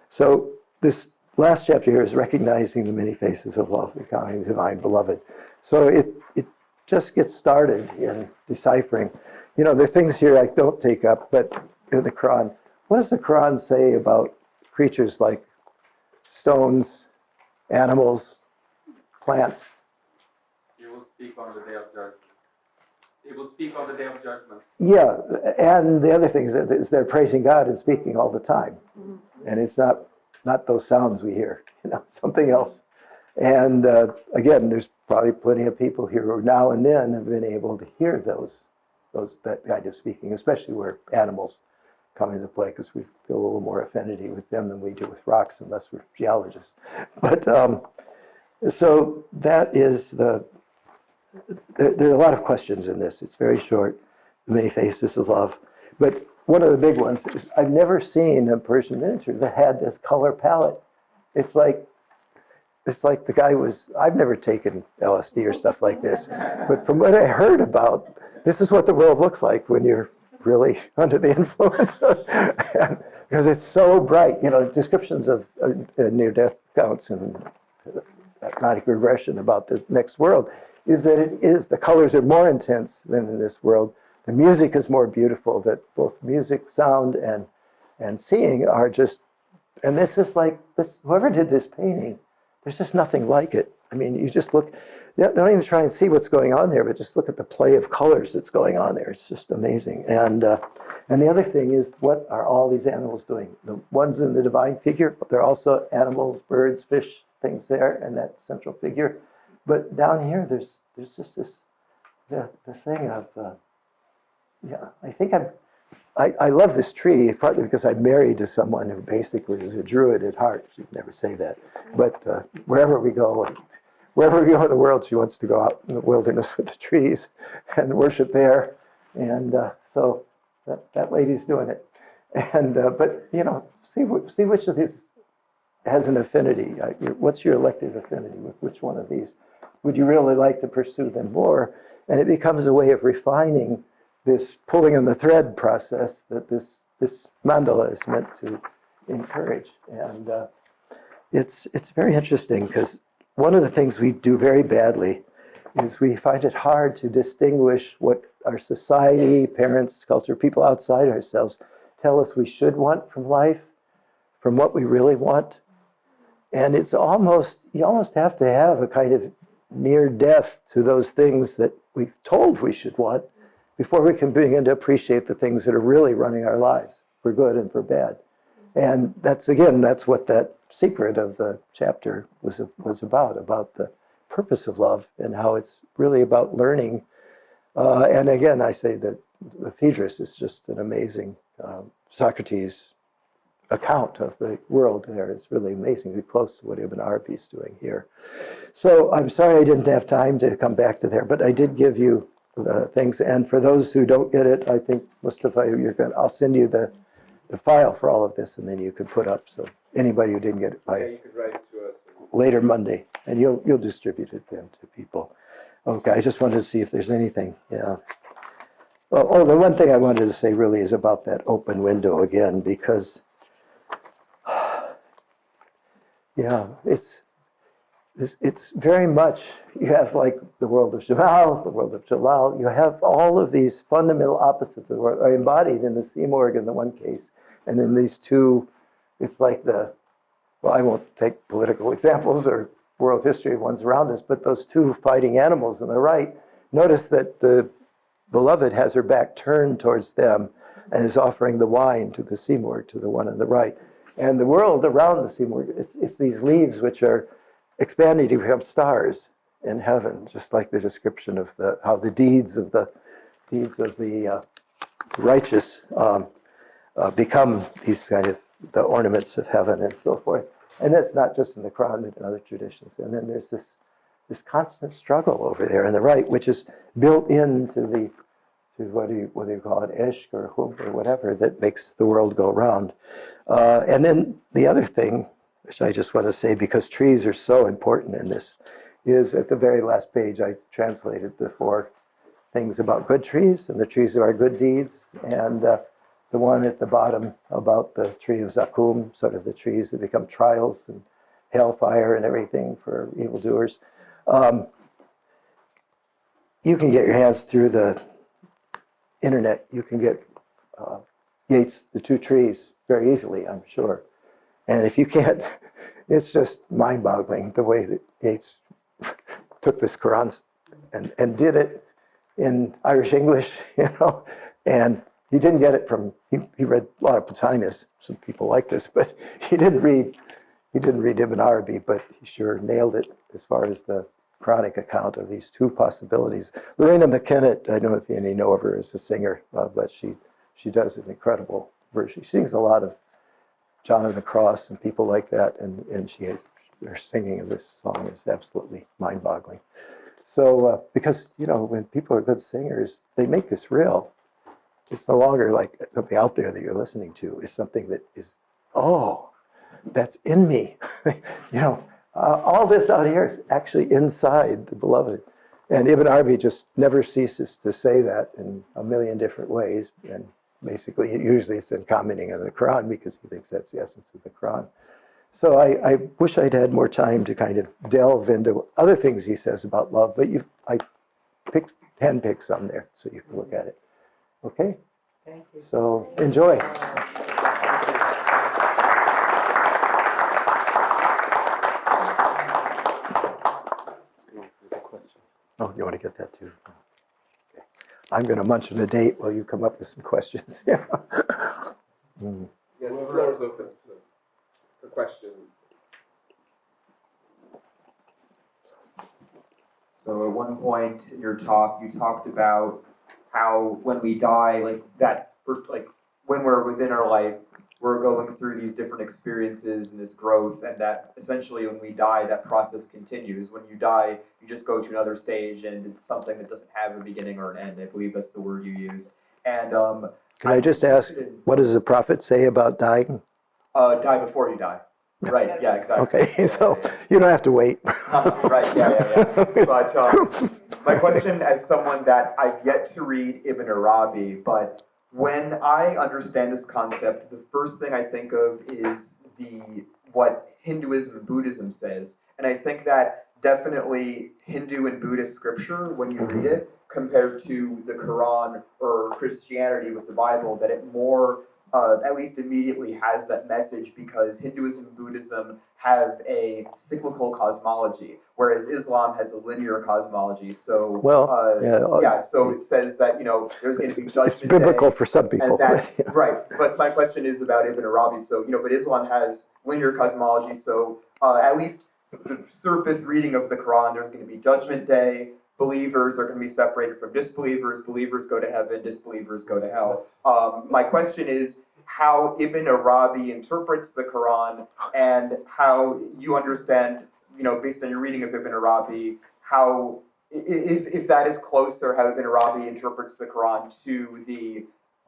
So this last chapter here is recognizing the many faces of love, becoming divine beloved. So it just gets started in deciphering. You know, the things here I don't take up, but in the Quran, what does the Quran say about creatures like stones, animals, plants? He will speak on the day of judgment. He will speak on the day of judgment. Yeah, and the other thing is they're praising God and speaking all the time. And it's not those sounds we hear, something else. And again, there's probably plenty of people here who now and then have been able to hear that kind of speaking, especially where animals come into play, because we feel a little more affinity with them than we do with rocks, unless we're geologists. But so that is there are a lot of questions in this. It's very short, many faces of love. But one of the big ones is I've never seen a Persian miniature that had this color palette. It's like the guy I've never taken LSD or stuff like this, but from what I heard about, this is what the world looks like when you're really under the influence, because it's so bright. Descriptions of near-death accounts and hypnotic regression about the next world is that the colors are more intense than in this world. The music is more beautiful, that both music, sound, and seeing are just, and this is like, whoever did this painting, there's just nothing like it. I mean, you just look, don't even try and see what's going on there, but just look at the play of colors that's going on there. It's just amazing. And the other thing is, what are all these animals doing? The ones in the divine figure, but they're also animals, birds, fish, things there, and that central figure. But down here, there's just this, the thing of, I think I love this tree, partly because I'm married to someone who basically is a druid at heart. She'd never say that. But wherever we go in the world, she wants to go out in the wilderness with the trees and worship there. And so that lady's doing it. And but see which of these has an affinity. What's your elective affinity with which one of these would you really like to pursue them more? And it becomes a way of refining this pulling on the thread process that this mandala is meant to encourage. And it's very interesting, because one of the things we do very badly is we find it hard to distinguish what our society, parents, culture, people outside ourselves tell us we should want from life from what we really want. And you almost have to have a kind of near death to those things that we've told we should want before we can begin to appreciate the things that are really running our lives, for good and for bad. And that's what that secret of the chapter was about the purpose of love and how it's really about learning. And again, I say that the Phaedrus is just an amazing Socrates account of the world there. It's really amazingly close to what Ibn Arabi is doing here. So I'm sorry I didn't have time to come back to there, but I did give you the things. And for those who don't get it, I think, Mustafa, I'll send you the the file for all of this, and then you could put up, so anybody who didn't get it Yeah, by you could write it to us. later Monday, and you'll distribute it then to people. Okay, I just wanted to see if there's anything, yeah. Oh, the one thing I wanted to say really is about that open window again, because, yeah, it's very much, you have like the world of Jamal, the world of Jalal, you have all of these fundamental opposites of the world are embodied in the Simorg in the one case, and in these two, it's like well, I won't take political examples or world history ones around us, but those two fighting animals on the right, notice that the beloved has her back turned towards them and is offering the wine to the Simorg, to the one on the right. And the world around the Simorg, it's these leaves which are expanding to become stars in heaven, just like the description of how the deeds of the righteous become these kind of the ornaments of heaven and so forth. And that's not just in the Quran, but in other traditions. And then there's this constant struggle over there on the right, which is built into whether you call it ishq or hub or whatever, that makes the world go round. And then the other thing, which I just want to say, because trees are so important in this, is at the very last page I translated the 4 things about good trees and the trees of our good deeds, and the one at the bottom about the tree of Zakum, sort of the trees that become trials and hellfire and everything for evildoers. You can get your hands through the internet. You can get Yeats' The Two Trees very easily, I'm sure. And if you can't, it's just mind-boggling the way that Yeats took this Quran and did it in Irish English, and he didn't get it from, he read a lot of Plotinus, some people like this, but he didn't read Ibn Arabi, but he sure nailed it as far as the Quranic account of these two possibilities. Lorena McKennitt, I don't know if any know of her as a singer, but she does an incredible version. She sings a lot of John of the Cross and people like that, and her singing of this song is absolutely mind-boggling. So, because, when people are good singers, they make this real. It's no longer like something out there that you're listening to. It's something that is, that's in me. All this out here is actually inside the beloved. And Ibn Arabi just never ceases to say that in a million different ways. And basically, usually it's in commenting on the Quran because he thinks that's the essence of the Quran. So I wish I'd had more time to kind of delve into other things he says about love, but I handpicked some there so you can look at it. Okay? Thank you. So enjoy. Oh, you want to get that too? Okay. I'm going to munch on a date while you come up with some questions. Yeah. Mm. Yes, the floor is open for questions. So at one point in your talk, you talked about how when we die, like that first, like when we're within our life, we're going through these different experiences and this growth, and that essentially when we die, that process continues. When you die, you just go to another stage, and it's something that doesn't have a beginning or an end. I believe that's the word you used. And Can I just ask, what does the prophet say about dying? Die before you die. Right, yeah, exactly. Okay, so you don't have to wait. Right, yeah. But my question, as someone that I've yet to read Ibn Arabi, but when I understand this concept, the first thing I think of is what Hinduism and Buddhism says. And I think that definitely Hindu and Buddhist scripture, when you read it, compared to the Quran or Christianity with the Bible, that it more at least immediately has that message, because Hinduism and Buddhism have a cyclical cosmology, whereas Islam has a linear cosmology. So, so it says that, there's going to be judgment It's biblical day, for some people. Right, but my question is about Ibn Arabi. So, but Islam has linear cosmology, so at least the surface reading of the Quran, there's going to be judgment day. Believers are going to be separated from disbelievers. Believers go to heaven. Disbelievers go to hell. My question is how Ibn Arabi interprets the Quran, and how you understand, based on your reading of Ibn Arabi, how, if that is closer, how Ibn Arabi interprets the Quran to the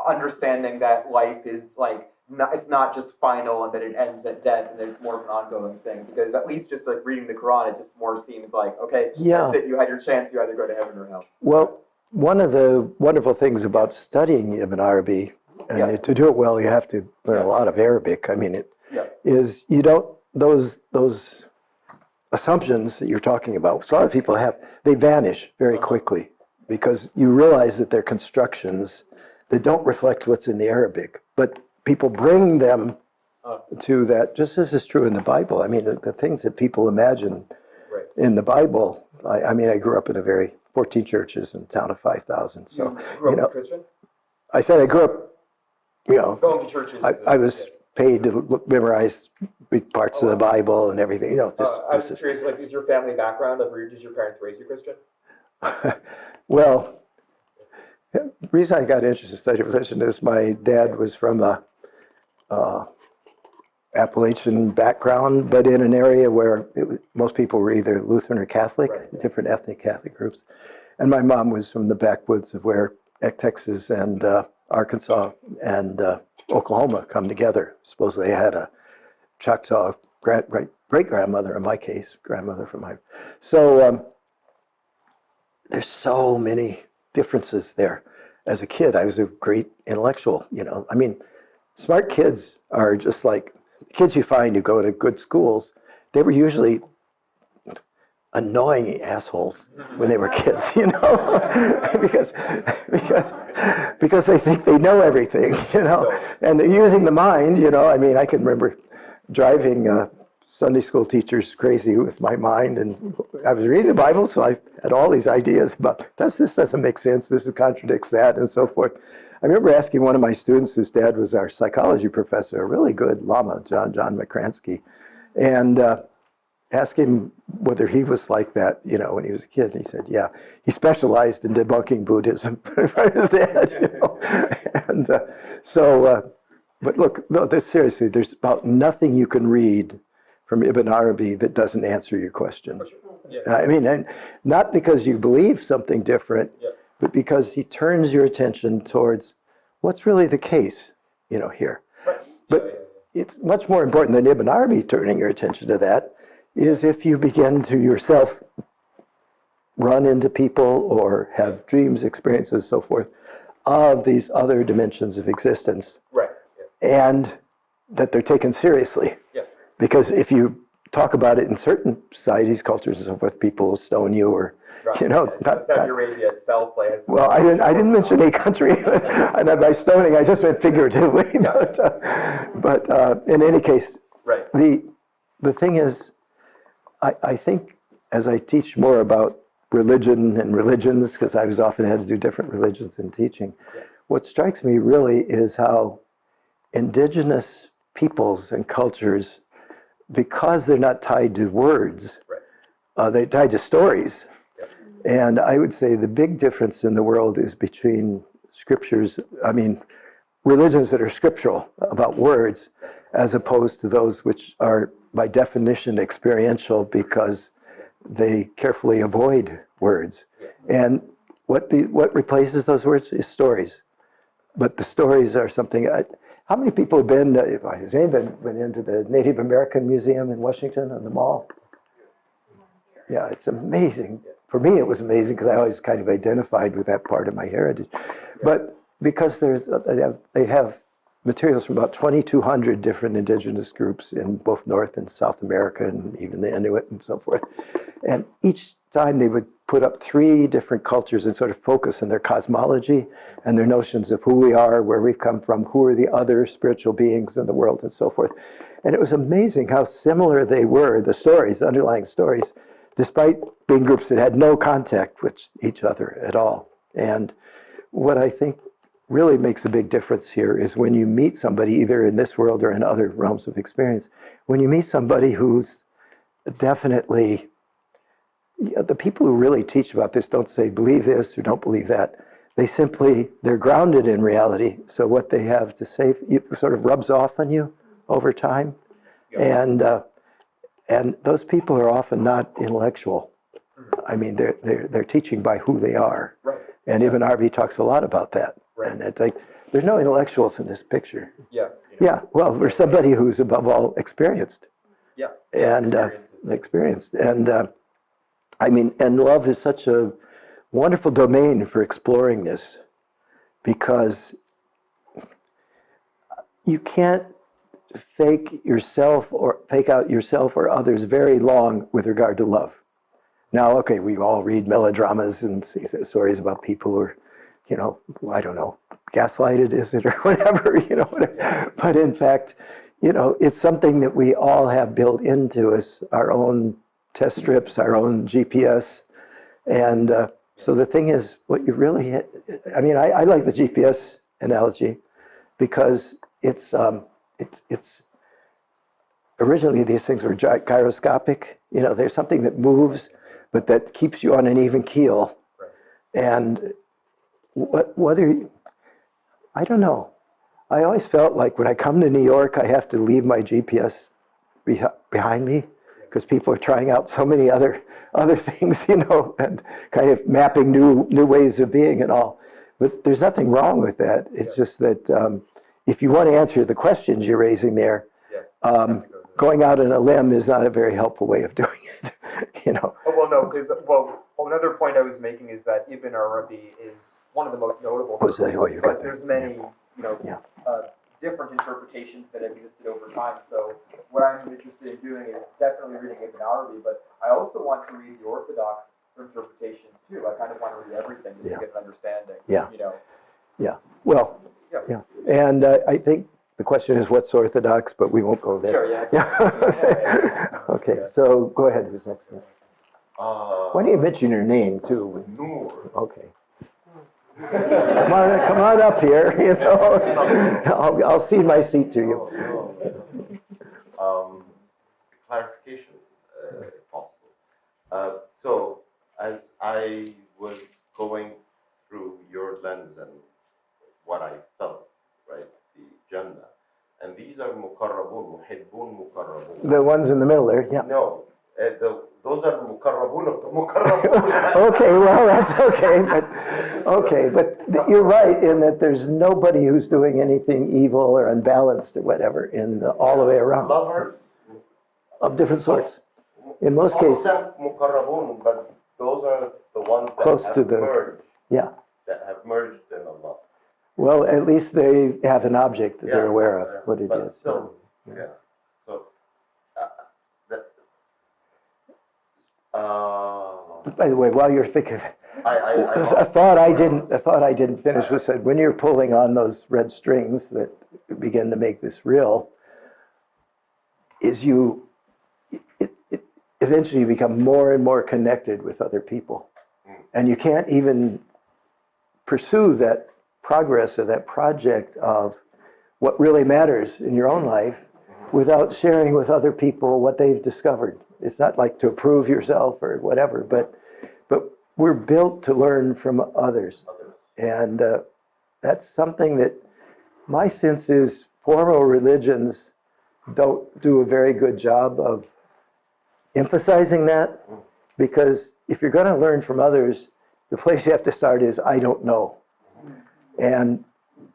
understanding that life is like it's not just final and then it ends at death and then it's more of an ongoing thing. Because at least just like reading the Quran, it just more seems like, okay, Yeah. that's it, you had your chance, you either go to heaven or hell. Well, one of the wonderful things about studying Ibn Arabi, and Yeah. to do it well, you have to learn a Yeah. lot of Arabic. I mean, Yeah. is you don't, those assumptions that you're talking about, which a lot of people have, they vanish very quickly because you realize that they're constructions that don't reflect what's in the Arabic. But people bring them to that, just as is true in the Bible. I mean, the things that people imagine Right. in the Bible, I mean, I grew up in 14 churches in a town of 5,000. So, You grew you know, up Christian? I said I grew up, you know, Going to churches. I was paid to memorize big parts of the Bible and everything, you know, I was this just curious, like, is your family background, did your parents raise you Christian? Well, the reason I got interested in studying religion is my dad was from a Appalachian background, but in an area where most people were either Lutheran or Catholic, Right. different ethnic Catholic groups. And my mom was from the backwoods of where Texas and Arkansas and Oklahoma come together. Supposedly they had a Choctaw great-grandmother, in my case, grandmother from my... So there's so many differences there. As a kid, I was a great intellectual, you know. I mean, smart kids are just like kids you find who go to good schools. They were usually annoying assholes when they were kids, you know, because they think they know everything, you know, and they're using the mind, you know. I mean, I can remember driving Sunday school teachers crazy with my mind, and I was reading the Bible, so I had all these ideas about this doesn't make sense, this contradicts that, and so forth. I remember asking one of my students, whose dad was our psychology professor, a really good Lama, John McCransky, and asked him whether he was like that, you know, when he was a kid. And he said, yeah, he specialized in debunking Buddhism from his dad, you know. And but look, no, seriously, there's about nothing you can read from Ibn Arabi that doesn't answer your question. I mean, and not because you believe something different, but because he turns your attention towards what's really the case, you know, here. But it's much more important than Ibn Arabi turning your attention to that is if you begin to yourself run into people or have dreams, experiences, so forth, of these other dimensions of existence. Right. And that they're taken seriously. Yeah. Because if you talk about it in certain societies, cultures, and so forth, people will stone you or, you know. Saudi Arabia itself, like. Well, I didn't mention a country, and by stoning, I just meant figuratively. But in any case, Right. the thing is, I think as I teach more about religion and religions, because I was often had to do different religions in teaching, what strikes me really is how indigenous peoples and cultures, because they're not tied to words, they're tied to stories. And I would say the big difference in the world is between scriptures, I mean, religions that are scriptural about words, as opposed to those which are by definition experiential because they carefully avoid words. And what replaces those words is stories. But the stories are something. How many people have been? Has anybody been into the Native American Museum in Washington on the Mall? Yeah, it's amazing. For me, it was amazing because I always kind of identified with that part of my heritage. But because they have materials from about 2,200 different indigenous groups in both North and South America, and even the Inuit and so forth. And each time they would put up 3 different cultures and sort of focus on their cosmology and their notions of who we are, where we've come from, who are the other spiritual beings in the world, and so forth. And it was amazing how similar they were, the stories, the underlying stories, despite being groups that had no contact with each other at all. And what I think really makes a big difference here is when you meet somebody, either in this world or in other realms of experience, when you meet somebody who's definitely, the people who really teach about this don't say believe this or don't believe that. They simply, they're grounded in reality. So what they have to say it sort of rubs off on you over time. And those people are often not intellectual. I mean, they're teaching by who they are. Right. And Ibn Arabi talks a lot about that. Right. And it's like, there's no intellectuals in this picture. Yeah. you know? Yeah, well, we're somebody who's above all experienced. Yeah. And Experiences. experienced. And I mean, and love is such a wonderful domain for exploring this, because you can't fake yourself or fake out yourself or others very long with regard to love. Now, okay, we all read melodramas and see stories about people who are, you know, I don't know, gaslighted, is it, or whatever, you know, whatever. But in fact, you know, it's something that we all have built into us, our own test strips, our own GPS. And so the thing is, what you really, I mean, I like the GPS analogy, because it's originally these things were gyroscopic. You know, there's something that moves, but that keeps you on an even keel. And whether, I don't know. I always felt like when I come to New York, I have to leave my GPS behind me, because people are trying out so many other things, you know, and kind of mapping new ways of being and all. But there's nothing wrong with that. It's just that if you want to answer the questions you're raising there, going out on a limb is not a very helpful way of doing it, you know. Oh, well, no, because, well, another point I was making is that Ibn Arabi is one of the most notable. Oh, so- oh, you got but that. there's many, you know, Yeah. different interpretations that have existed over time. So what I'm interested in doing is definitely reading Ibn Arabi, but I also want to read the Orthodox interpretations too. I kind of want to read everything just Yeah. to get an understanding. Yeah. You know. Yeah, well, Yeah. yeah. And I think the question is what's orthodox, but we won't go there. Sure. Yeah. Yeah. Okay, so go ahead, who's next? Why don't you mention your name too? Noor. Okay. Come on up here, you know. I'll cede my seat to you. Clarification, if possible. So, as I was going through your lens and what I felt, right, the Jannah, and these are muqarrabun, muhibbun muqarrabun. The ones in the middle there, yeah. No, those are muqarrabun of the muqarrabun. Okay, well, that's okay, but you're right in that there's nobody who's doing anything evil or unbalanced or whatever all the way around, Lovers. of different sorts. In most All of cases, them muqarrabun, but those are the ones that Close have to the- merged. yeah. That have merged in Allah. Well, at least they have an object that they're Yeah, aware yeah, of, what it but is. still, yeah. So, that, By the way, while you're thinking, a thought I didn't finish was that when you're pulling on those red strings that begin to make this real, is eventually you become more and more connected with other people. And you can't even pursue that progress or that project of what really matters in your own life without sharing with other people what they've discovered. It's not like to prove yourself or whatever, but we're built to learn from others. And that's something that my sense is formal religions don't do a very good job of emphasizing that, because if you're going to learn from others, the place you have to start is, I don't know. And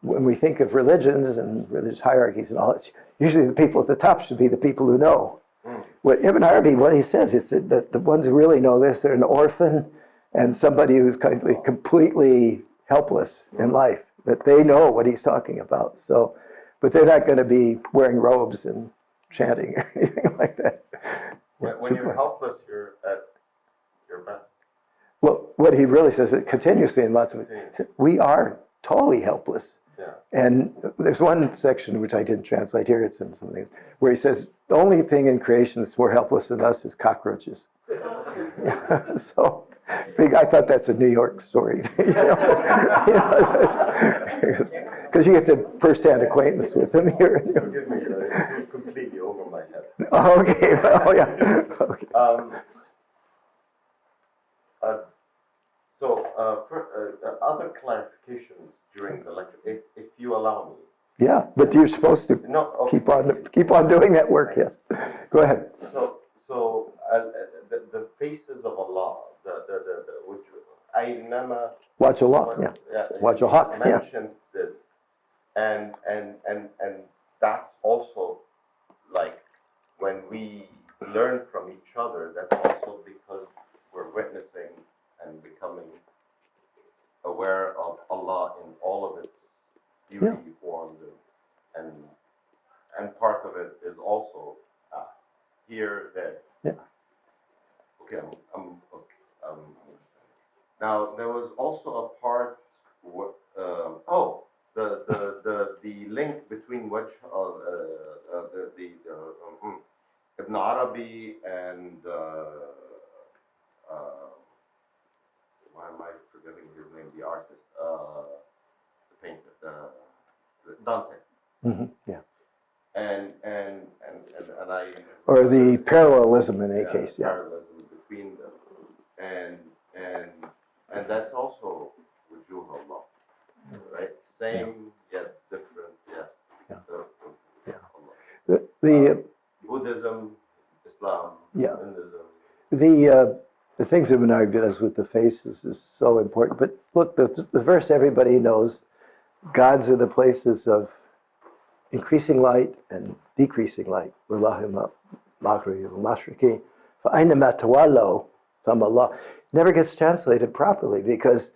when we think of religions and religious hierarchies and all, it's usually the people at the top should be the people who know. What Ibn Arabi, what he says, is that the ones who really know this are an orphan and somebody who's kind of completely helpless in life, that they know what he's talking about. So, but they're not going to be wearing robes and chanting or anything like that. when you're helpless, you're at your best. Well, what he really says is continuously in lots of it, we are totally helpless. Yeah. And there's one section which I didn't translate here, it's in something, where he says, the only thing in creation that's more helpless than us is cockroaches. So, I thought that's a New York story. Because you get to first-hand acquaintance with them here. Forgive me, it's completely over my head. Oh, okay, oh yeah. Okay. For other clarifications during the lecture, if you allow me. Yeah, but you're supposed to No, okay. keep on doing that work, yes. Go ahead. So the faces of Allah, which أينما Watch Allah, yeah. Watch a hawk, yeah. mentioned that, and that's also like when we learn from each other, that's also because we're witnessing and becoming aware of Allah in all of its beauty forms, and part of it is also here, there. Yeah. Okay, okay. Now there was also a part. The link between which Ibn Arabi and why am I forgetting his name? The artist, the painter, the Dante. Yeah. And I. Or the parallelism in a case, yeah. Parallelism between them, and that's also wujuh Allah, right? Same yet different, Yeah. Allah. The Buddhism, Islam, Yeah. Hinduism. the things Ibn Arabi does with the faces is so important. But look, the verse everybody knows, gods are the places of increasing light and decreasing light. Wallahi maghrib al-mashriqi fa'aynama tawallu thumma Allah. Never gets translated properly because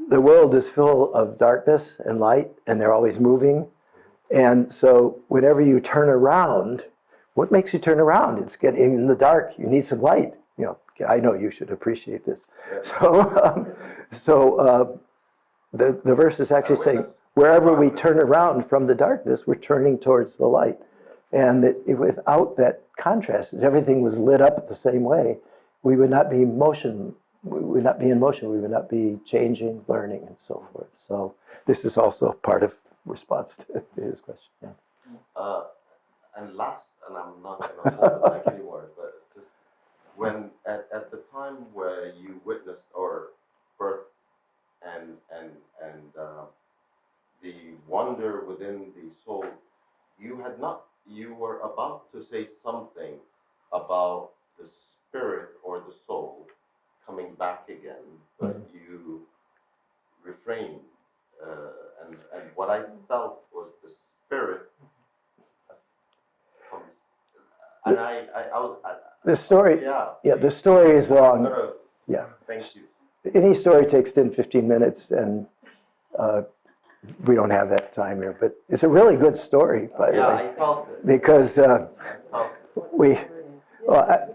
the world is full of darkness and light, and they're always moving. And so whenever you turn around, what makes you turn around? It's getting in the dark. You need some light. You know, I know you should appreciate this. So the verse is actually saying, wherever we turn around from the darkness, we're turning towards the light. And without that contrast, if everything was lit up the same way, we would not be in motion. We would not be in motion. We would not be changing, learning, and so forth. So this is also part of response to his question. Yeah. And last, and I'm not going to hold it back anymore, but just when at the time where you witnessed or birth and the wonder within the soul, you were about to say something about the spirit or the soul coming back again, but you refrained. And what I felt was the spirit comes. And The story, yeah, the story is long. No, Yeah. thank you. Any story takes 10, 15 minutes, and we don't have that time here. But it's a really good story, by the way. I felt it. Because I felt it.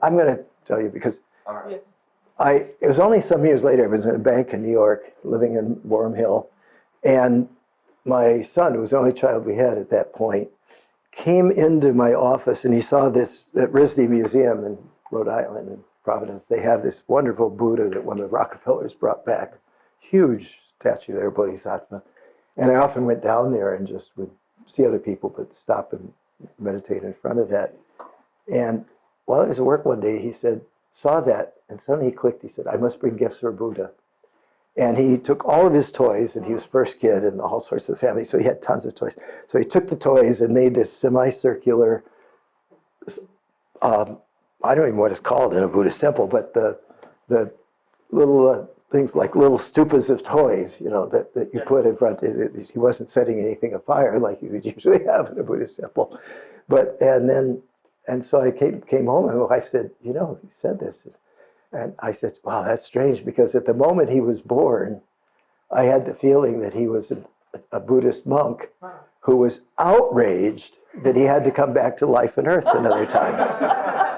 I'm going to tell you because All right. it was only some years later, I was in a bank in New York, living in Warren Hill, and my son, who was the only child we had at that point, came into my office, and he saw this at RISD Museum in Rhode Island in Providence. They have this wonderful Buddha that one of the Rockefellers brought back, huge statue there, Bodhisattva. And I often went down there and just would see other people, but stop and meditate in front of that. And while I was at work one day, he saw that, and suddenly he clicked. He said, I must bring gifts for Buddha. And he took all of his toys, and he was first kid and all sorts of the family, so he had tons of toys. So he took the toys and made this semicircular, I don't even know what it's called in a Buddhist temple, but the little things like little stupas of toys, that you put in front. He wasn't setting anything afire like you would usually have in a Buddhist temple. And so I came home, and my wife said, he said this. And I said, wow, that's strange, because at the moment he was born, I had the feeling that he was a Buddhist monk who was outraged that he had to come back to life and earth another time.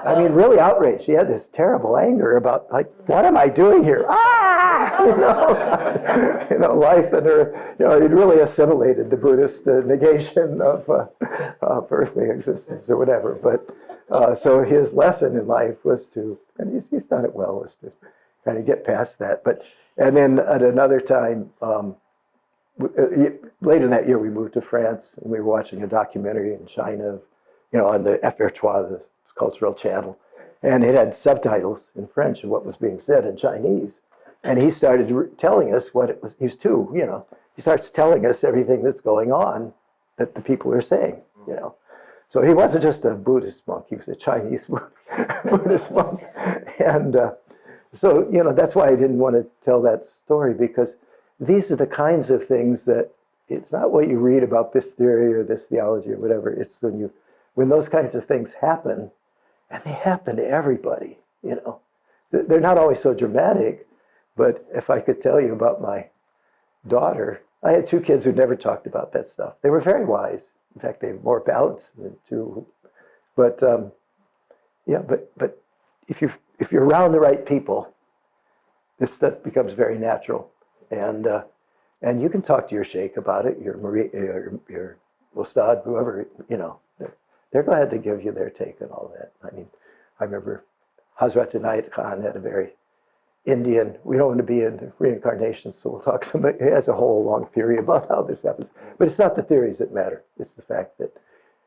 I mean, really outraged. He had this terrible anger about, like, what am I doing here? Life and earth. He'd really assimilated the Buddhist negation of earthly existence or whatever. But so his lesson in life was to, and he's done it well, was to kind of get past that. And then at another time, later that year, we moved to France, and we were watching a documentary in China, on the FR3, the cultural channel, and it had subtitles in French of what was being said in Chinese. And he started telling us what it was. He was two, he starts telling us everything that's going on that the people are saying, So he wasn't just a Buddhist monk, he was a Chinese Buddhist monk. And so, that's why I didn't want to tell that story, because these are the kinds of things that it's not what you read about this theory or this theology or whatever. It's when those kinds of things happen, and they happen to everybody, you know. They're not always so dramatic, but if I could tell you about my daughter, I had two kids who never talked about that stuff. They were very wise. In fact, they were more balanced than two. But yeah, but if you're around the right people, this stuff becomes very natural, and you can talk to your sheikh about it, your ustad, whoever, you know. They're glad to give you their take on all that. I mean, I remember Hazrat Inayat Khan had a very Indian, we don't want to be in reincarnation, so we'll talk somebody, he has a whole long theory about how this happens. But it's not the theories that matter. It's the fact that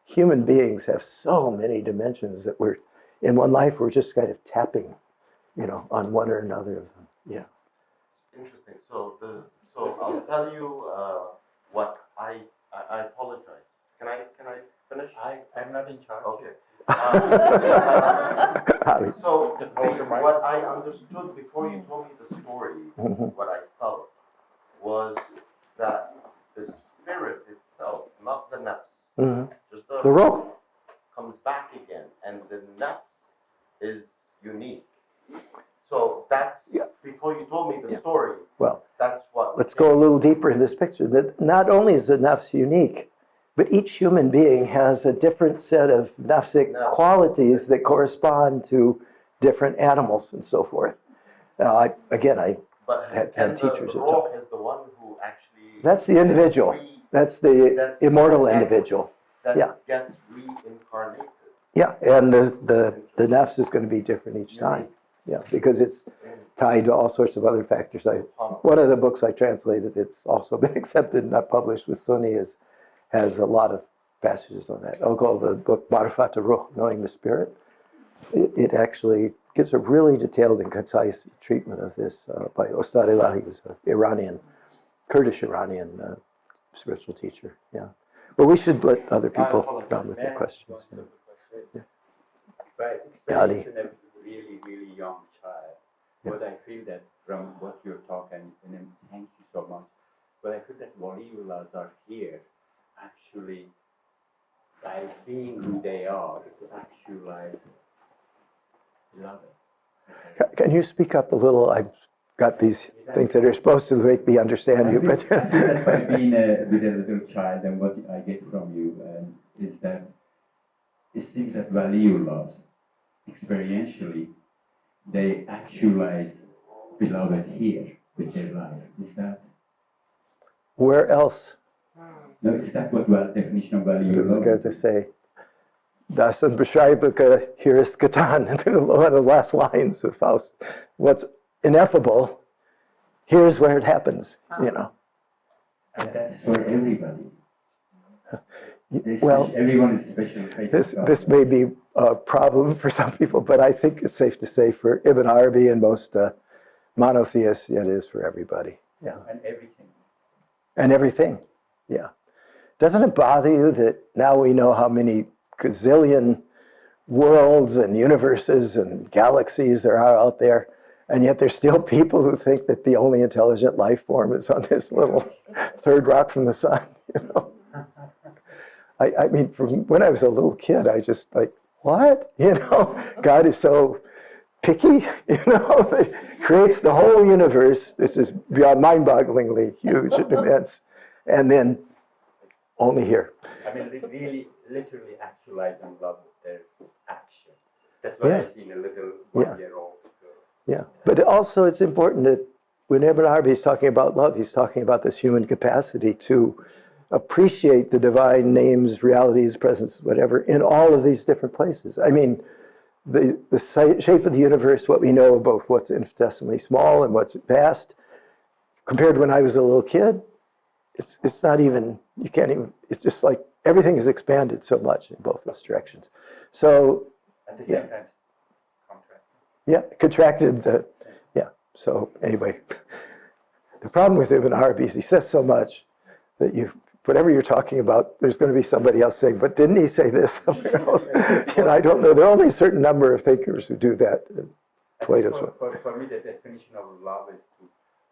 human beings have so many dimensions that in one life, we're just kind of tapping, you know, on one or another of them. Yeah. Interesting. So I'll tell you what I apologize. Can I finish? I'm not in charge. Okay. Ali. So what I understood before you told me the story, what I felt was that the spirit itself, not the nafs, just The rope. comes back again, and the nafs is unique. So that's before you told me the story. Well, That's what. let's go a little deeper in this picture. That not only is the nafs unique, but each human being has a different set of nafsic qualities that correspond to different animals and so forth. I But had teachers the who taught. roh is the one who actually. That's the individual. That's the immortal individual. That Yeah. gets reincarnated. Yeah, and the nafs is going to be different each time. Yeah, because it's tied to all sorts of other factors. One of the books I translated, it's also been accepted, not published with Sunni, has a lot of passages on that. I'll call the book Marifat Ruh, Knowing the Spirit. It actually gives a really detailed and concise treatment of this by Ustad Ilahi, who's an Iranian, Kurdish Iranian spiritual teacher. Yeah, but we should let other people run with their questions. Yeah. By experience in a really, really young child, what I feel that from what you're talking, and thank you so much, but I feel that Waliullahs are here actually by being who they are to actualize love. Can you speak up a little? I've got these things that are supposed to make me understand you, but I feel that by being with a little child, and what I get from you is that it seems that Waliullahs, experientially, they actualize beloved here with their life. Is that? where else? No, is that what definition of I was Waliullah? going to say, Das und beschreibe hier ist getan. One of the last lines of Faust. What's ineffable, here's where it happens, you know. And that's for everybody. Well, Everyone is special. this may be a problem for some people, but I think it's safe to say for Ibn Arabi and most monotheists, it is for everybody. Yeah. And everything. And everything. Yeah. Doesn't it bother you that now we know how many gazillion worlds and universes and galaxies there are out there, and yet there's still people who think that the only intelligent life form is on this little third rock from the sun, you know? I mean, from when I was a little kid, I just like, what? You know, God is so picky, you know, that creates the whole universe. This is beyond mind-bogglingly huge and immense. And then only here. I mean, they really, literally actualize and love their action. That's what I see in a little 1-year-old girl. Yeah, but also it's important that when Ibn Arabi is talking about love, he's talking about this human capacity to appreciate the divine names, realities, presence, whatever, in all of these different places. I mean, the shape of the universe, what we know of both what's infinitesimally small and what's vast, compared to when I was a little kid, it's not even, you can't even, it's just like everything has expanded so much in both those directions. So, At the same time, contract. yeah, contracted, yeah. So anyway, the problem with Ibn Arabi is he says so much that whatever you're talking about, there's going to be somebody else saying, but didn't he say this somewhere else? You know, I don't know. There are only a certain number of thinkers who do that. Plato's one. For me, the definition of love is to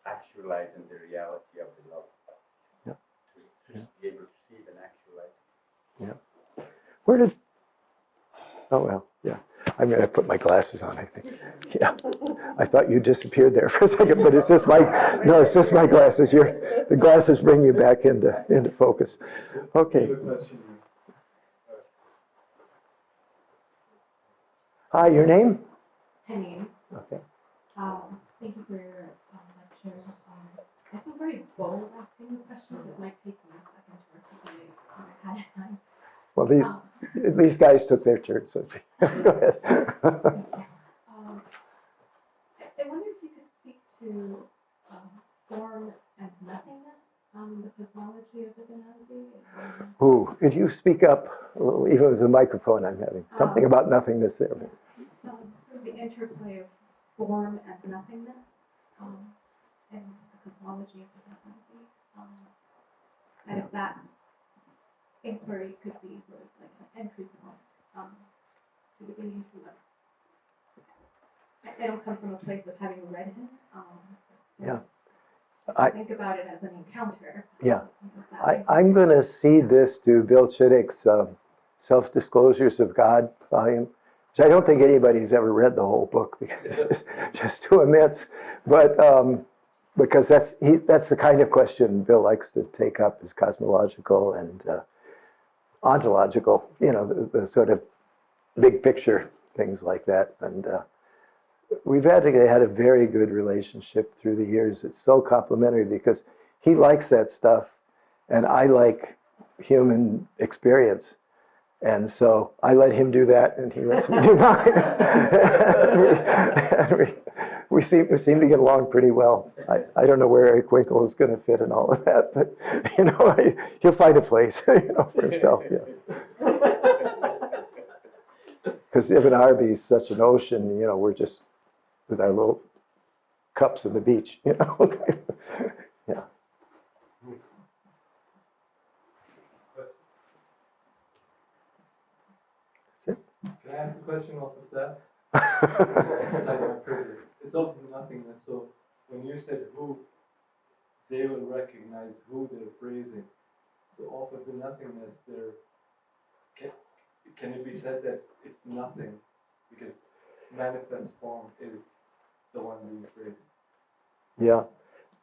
actualize in the reality of the love. Yeah. Where did, oh, well, yeah. I'm going to put my glasses on, I think. Yeah. I thought you disappeared there for a second, but it's just my glasses. The glasses bring you back into focus. Okay. Hi, your name? Henning, Okay. thank you for your lecture. I feel very bold asking the questions. It might take me a second to articulate what I had in mind. Well, these guys took their turn, so go ahead. I wonder if you could speak to form and nothingness, the cosmology of Ibn Arabi. Ooh, could you speak up, even with the microphone I'm having? Something about nothingness there. Sort of the interplay of form and nothingness in the cosmology of Ibn Arabi. And if that inquiry could be sort of like an entry point to beginning to learn. I don't come from a place of having read him. Yeah. I think about it as an encounter. Yeah. I'm going to cede this to Bill Chittick's Self-Disclosures of God volume, which I don't think anybody's ever read the whole book because it's just too immense. But because that's the kind of question Bill likes to take up, is cosmological and ontological, the sort of big picture things like that. And we've had a very good relationship through the years. It's so complimentary because he likes that stuff and I like human experience. And so I let him do that and he lets me do mine. and we seem to get along pretty well. I don't know where Eric Winkle is going to fit in all of that, but he'll find a place for himself. Yeah. Because Ibn Arabi is such an ocean, we're just with our little cups on the beach, Yeah. That's it. Can I ask a question off of that? It's off of nothingness. So when you said who, they will recognize who they're praising. So off of the nothingness, can it be said that it's nothing because manifest form is the one being praised? Yeah.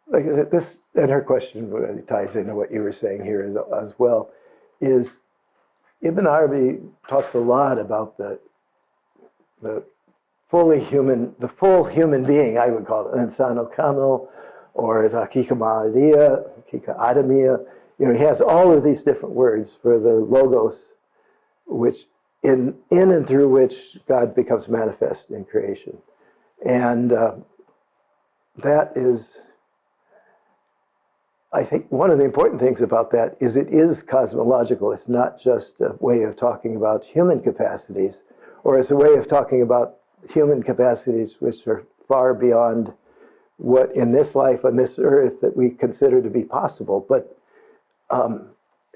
Like this, and her question really ties into what you were saying here as well, is Ibn Arabi talks a lot about the full human being, I would call it, Insan al-Kamil, or the Hakika Mahadiyya, Hakika Adamiyya. He has all of these different words for the logos, which in and through which God becomes manifest in creation. And that is, I think one of the important things about that is it is cosmological. It's not just a way of talking about human capacities, or it's a way of talking about human capacities which are far beyond what in this life on this earth that we consider to be possible. But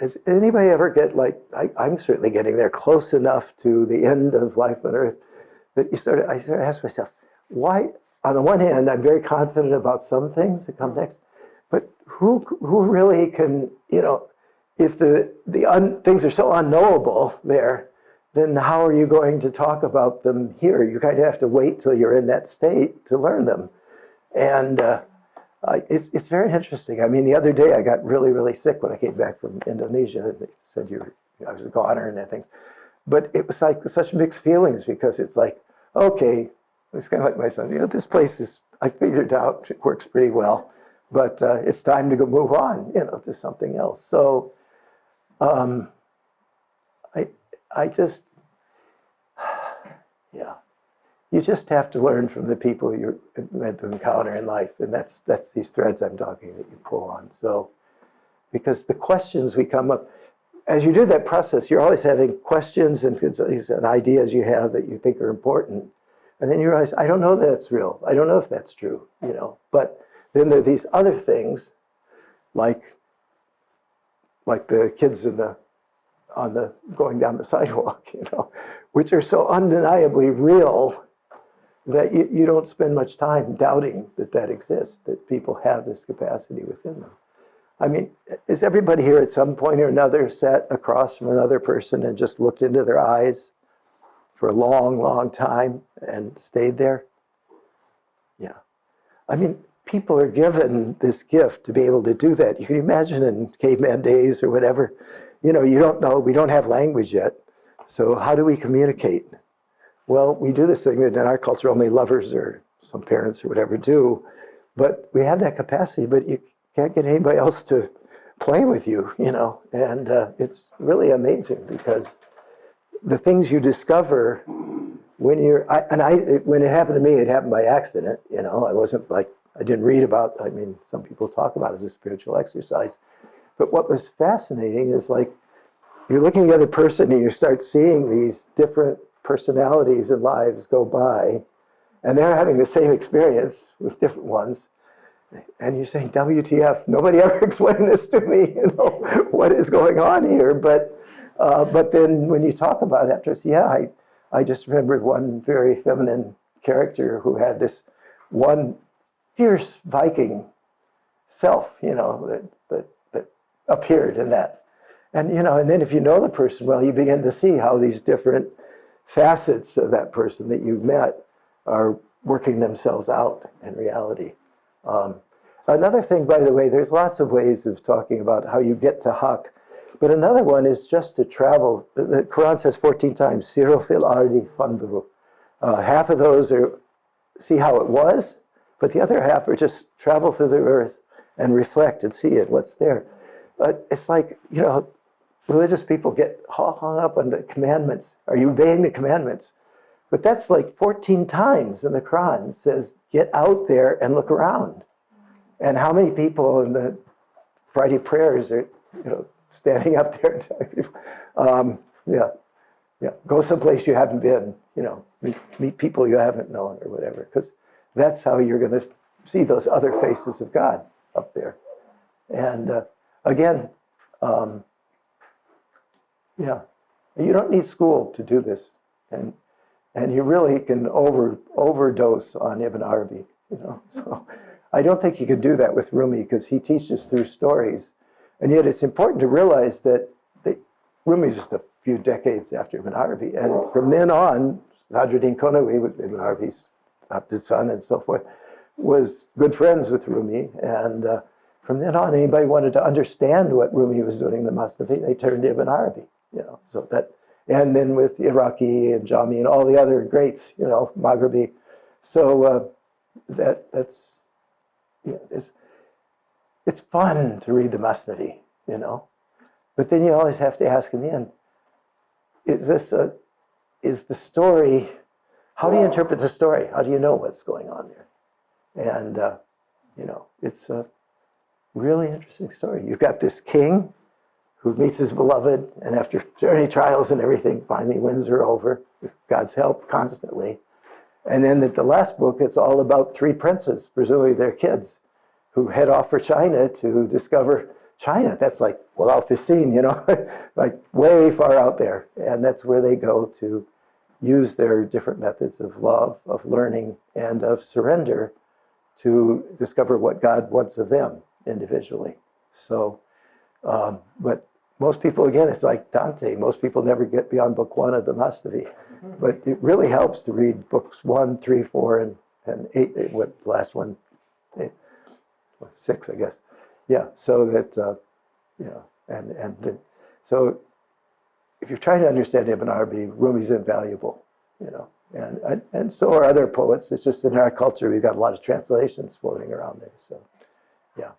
does anybody ever get I'm certainly getting there close enough to the end of life on earth that I sort of ask myself, why, on the one hand, I'm very confident about some things that come next, but who really can, if things are so unknowable there, then how are you going to talk about them here? You kind of have to wait till you're in that state to learn them. And it's very interesting. I mean, the other day I got really, really sick when I came back from Indonesia. They said I was a goner and things. But it was like such mixed feelings because it's like, okay, it's kind of like my son, this place I figured out, it works pretty well. But it's time to go move on, to something else. So I just, yeah, you just have to learn from the people you're meant to encounter in life, and that's these threads I'm talking that you pull on. So, because the questions we come up, as you do that process, you're always having questions and ideas you have that you think are important, and then you realize, I don't know that it's real. I don't know if that's true, But then there are these other things, like the kids going down the sidewalk, which are so undeniably real that you don't spend much time doubting that exists, that people have this capacity within them. I mean, is everybody here at some point or another sat across from another person and just looked into their eyes for a long, long time and stayed there? Yeah. I mean, people are given this gift to be able to do that. You can imagine in caveman days or whatever, you know, you don't know, we don't have language yet. So how do we communicate? Well, we do this thing that in our culture only lovers or some parents or whatever do, but we have that capacity, but you can't get anybody else to play with you, you know, and it's really amazing because the things you discover when when it happened to me, it happened by accident, you know. I wasn't like, I didn't read about, I mean, some people talk about it as a spiritual exercise, but what was fascinating is like, you're looking at the other person and you start seeing these different personalities and lives go by, and they're having the same experience with different ones. And you're saying, WTF, nobody ever explained this to me, you know, what is going on here? But then when you talk about it after, yeah, I just remembered one very feminine character who had this one fierce Viking self, you know, that appeared in that. And, you know, and then if you know the person well, you begin to see how these different facets of that person that you've met are working themselves out in reality. Another thing, by the way, there's lots of ways of talking about how you get to haq, but another one is just to travel. The Quran says 14 times, Siru fil ardi fanduru. Half of those are see how it was, but the other half are just travel through the earth and reflect and see it, what's there. But it's like, you know, religious people get hung up on the commandments. Are you obeying the commandments? But that's like 14 times in the Quran. It says, get out there and look around. And how many people in the Friday prayers are, you know, standing up there and telling people, go someplace you haven't been, you know, meet people you haven't known or whatever, because that's how you're going to see those other faces of God up there. And again, you don't need school to do this, and you really can overdose on Ibn Arabi, you know. So I don't think you can do that with Rumi because he teaches through stories, and yet it's important to realize that Rumi is just a few decades after Ibn Arabi, and from then on, Sadruddin Konawi, with Ibn Arabi's adopted son and so forth, was good friends with Rumi, and from then on, anybody wanted to understand what Rumi was doing in the Masnavi, they turned to Ibn Arabi, you know. So that, and then with Iraqi and Jami and all the other greats, you know, Maghribi. So that's it's fun to read the Masnavi, you know. But then you always have to ask in the end, is the story, how do you interpret the story? How do you know what's going on there? And, you know, it's a really interesting story. You've got this king who meets his beloved, and after many trials and everything, finally wins her over with God's help constantly. And then at the last book, it's all about three princes, presumably their kids, who head off for China to discover China. That's like, well, Alficine, you know, like way far out there. And that's where they go to use their different methods of love, of learning, and of surrender to discover what God wants of them individually. So, but most people, again, it's like Dante. Most people never get beyond book 1 of the Masnavi. But it really helps to read books 1, 3, 4, and 8, what the last one, 6, I guess. Yeah, so that, you know, so if you're trying to understand Ibn Arabi, Rumi's invaluable, you know, and so are other poets. It's just in our culture, we've got a lot of translations floating around there, so, yeah.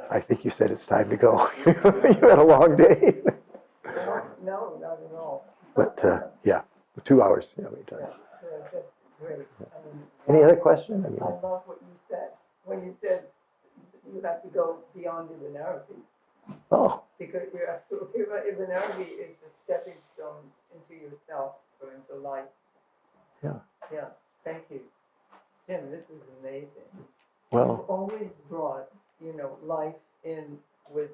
I think you said it's time to go. You had a long day. No, not at all. But, yeah, 2 hours, you know, we Yeah, done. that's great. Any other question? I I mean, love what you said, when you said you have to go beyond Ibn Arabi, oh, because you're absolutely right. Ibn Arabi is the stepping stone into yourself or into life. Yeah. Yeah, thank you. Jim, this is amazing. well, You've always brought, you know, life in with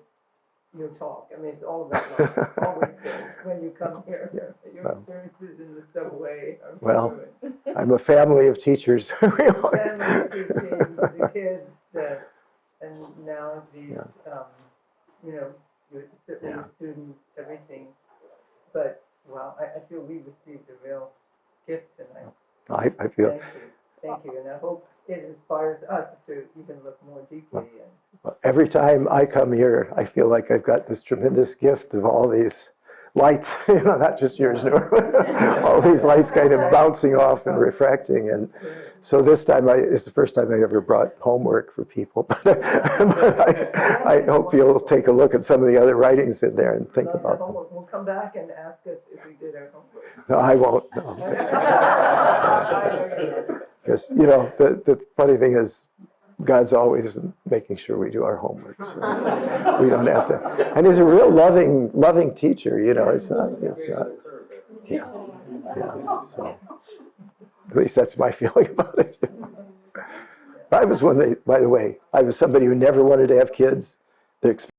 your talk. I mean, it's all about love, always good when you come here. Your well. experiences in the subway are Well, good. I'm a family of teachers. We always- Family teaching, the kids that, and now these, you know, your students, everything. But, wow, I feel we received a real gift tonight. I feel Thank you, and I hope it inspires us to even look more deeply. And every time I come here, I feel like I've got this tremendous gift of all these lights, not just yours, Noor, all these lights kind of bouncing off and refracting. And so this time, it's the first time I ever brought homework for people. But I hope you'll take a look at some of the other writings in there and think love the about them. homework. We'll come back and ask us if we did our homework. No, I won't. No. Because, the funny thing is, God's always making sure we do our homework, so we don't have to. And he's a real loving teacher, it's not, yeah. So, at least that's my feeling about it. I was by the way, I was somebody who never wanted to have kids. The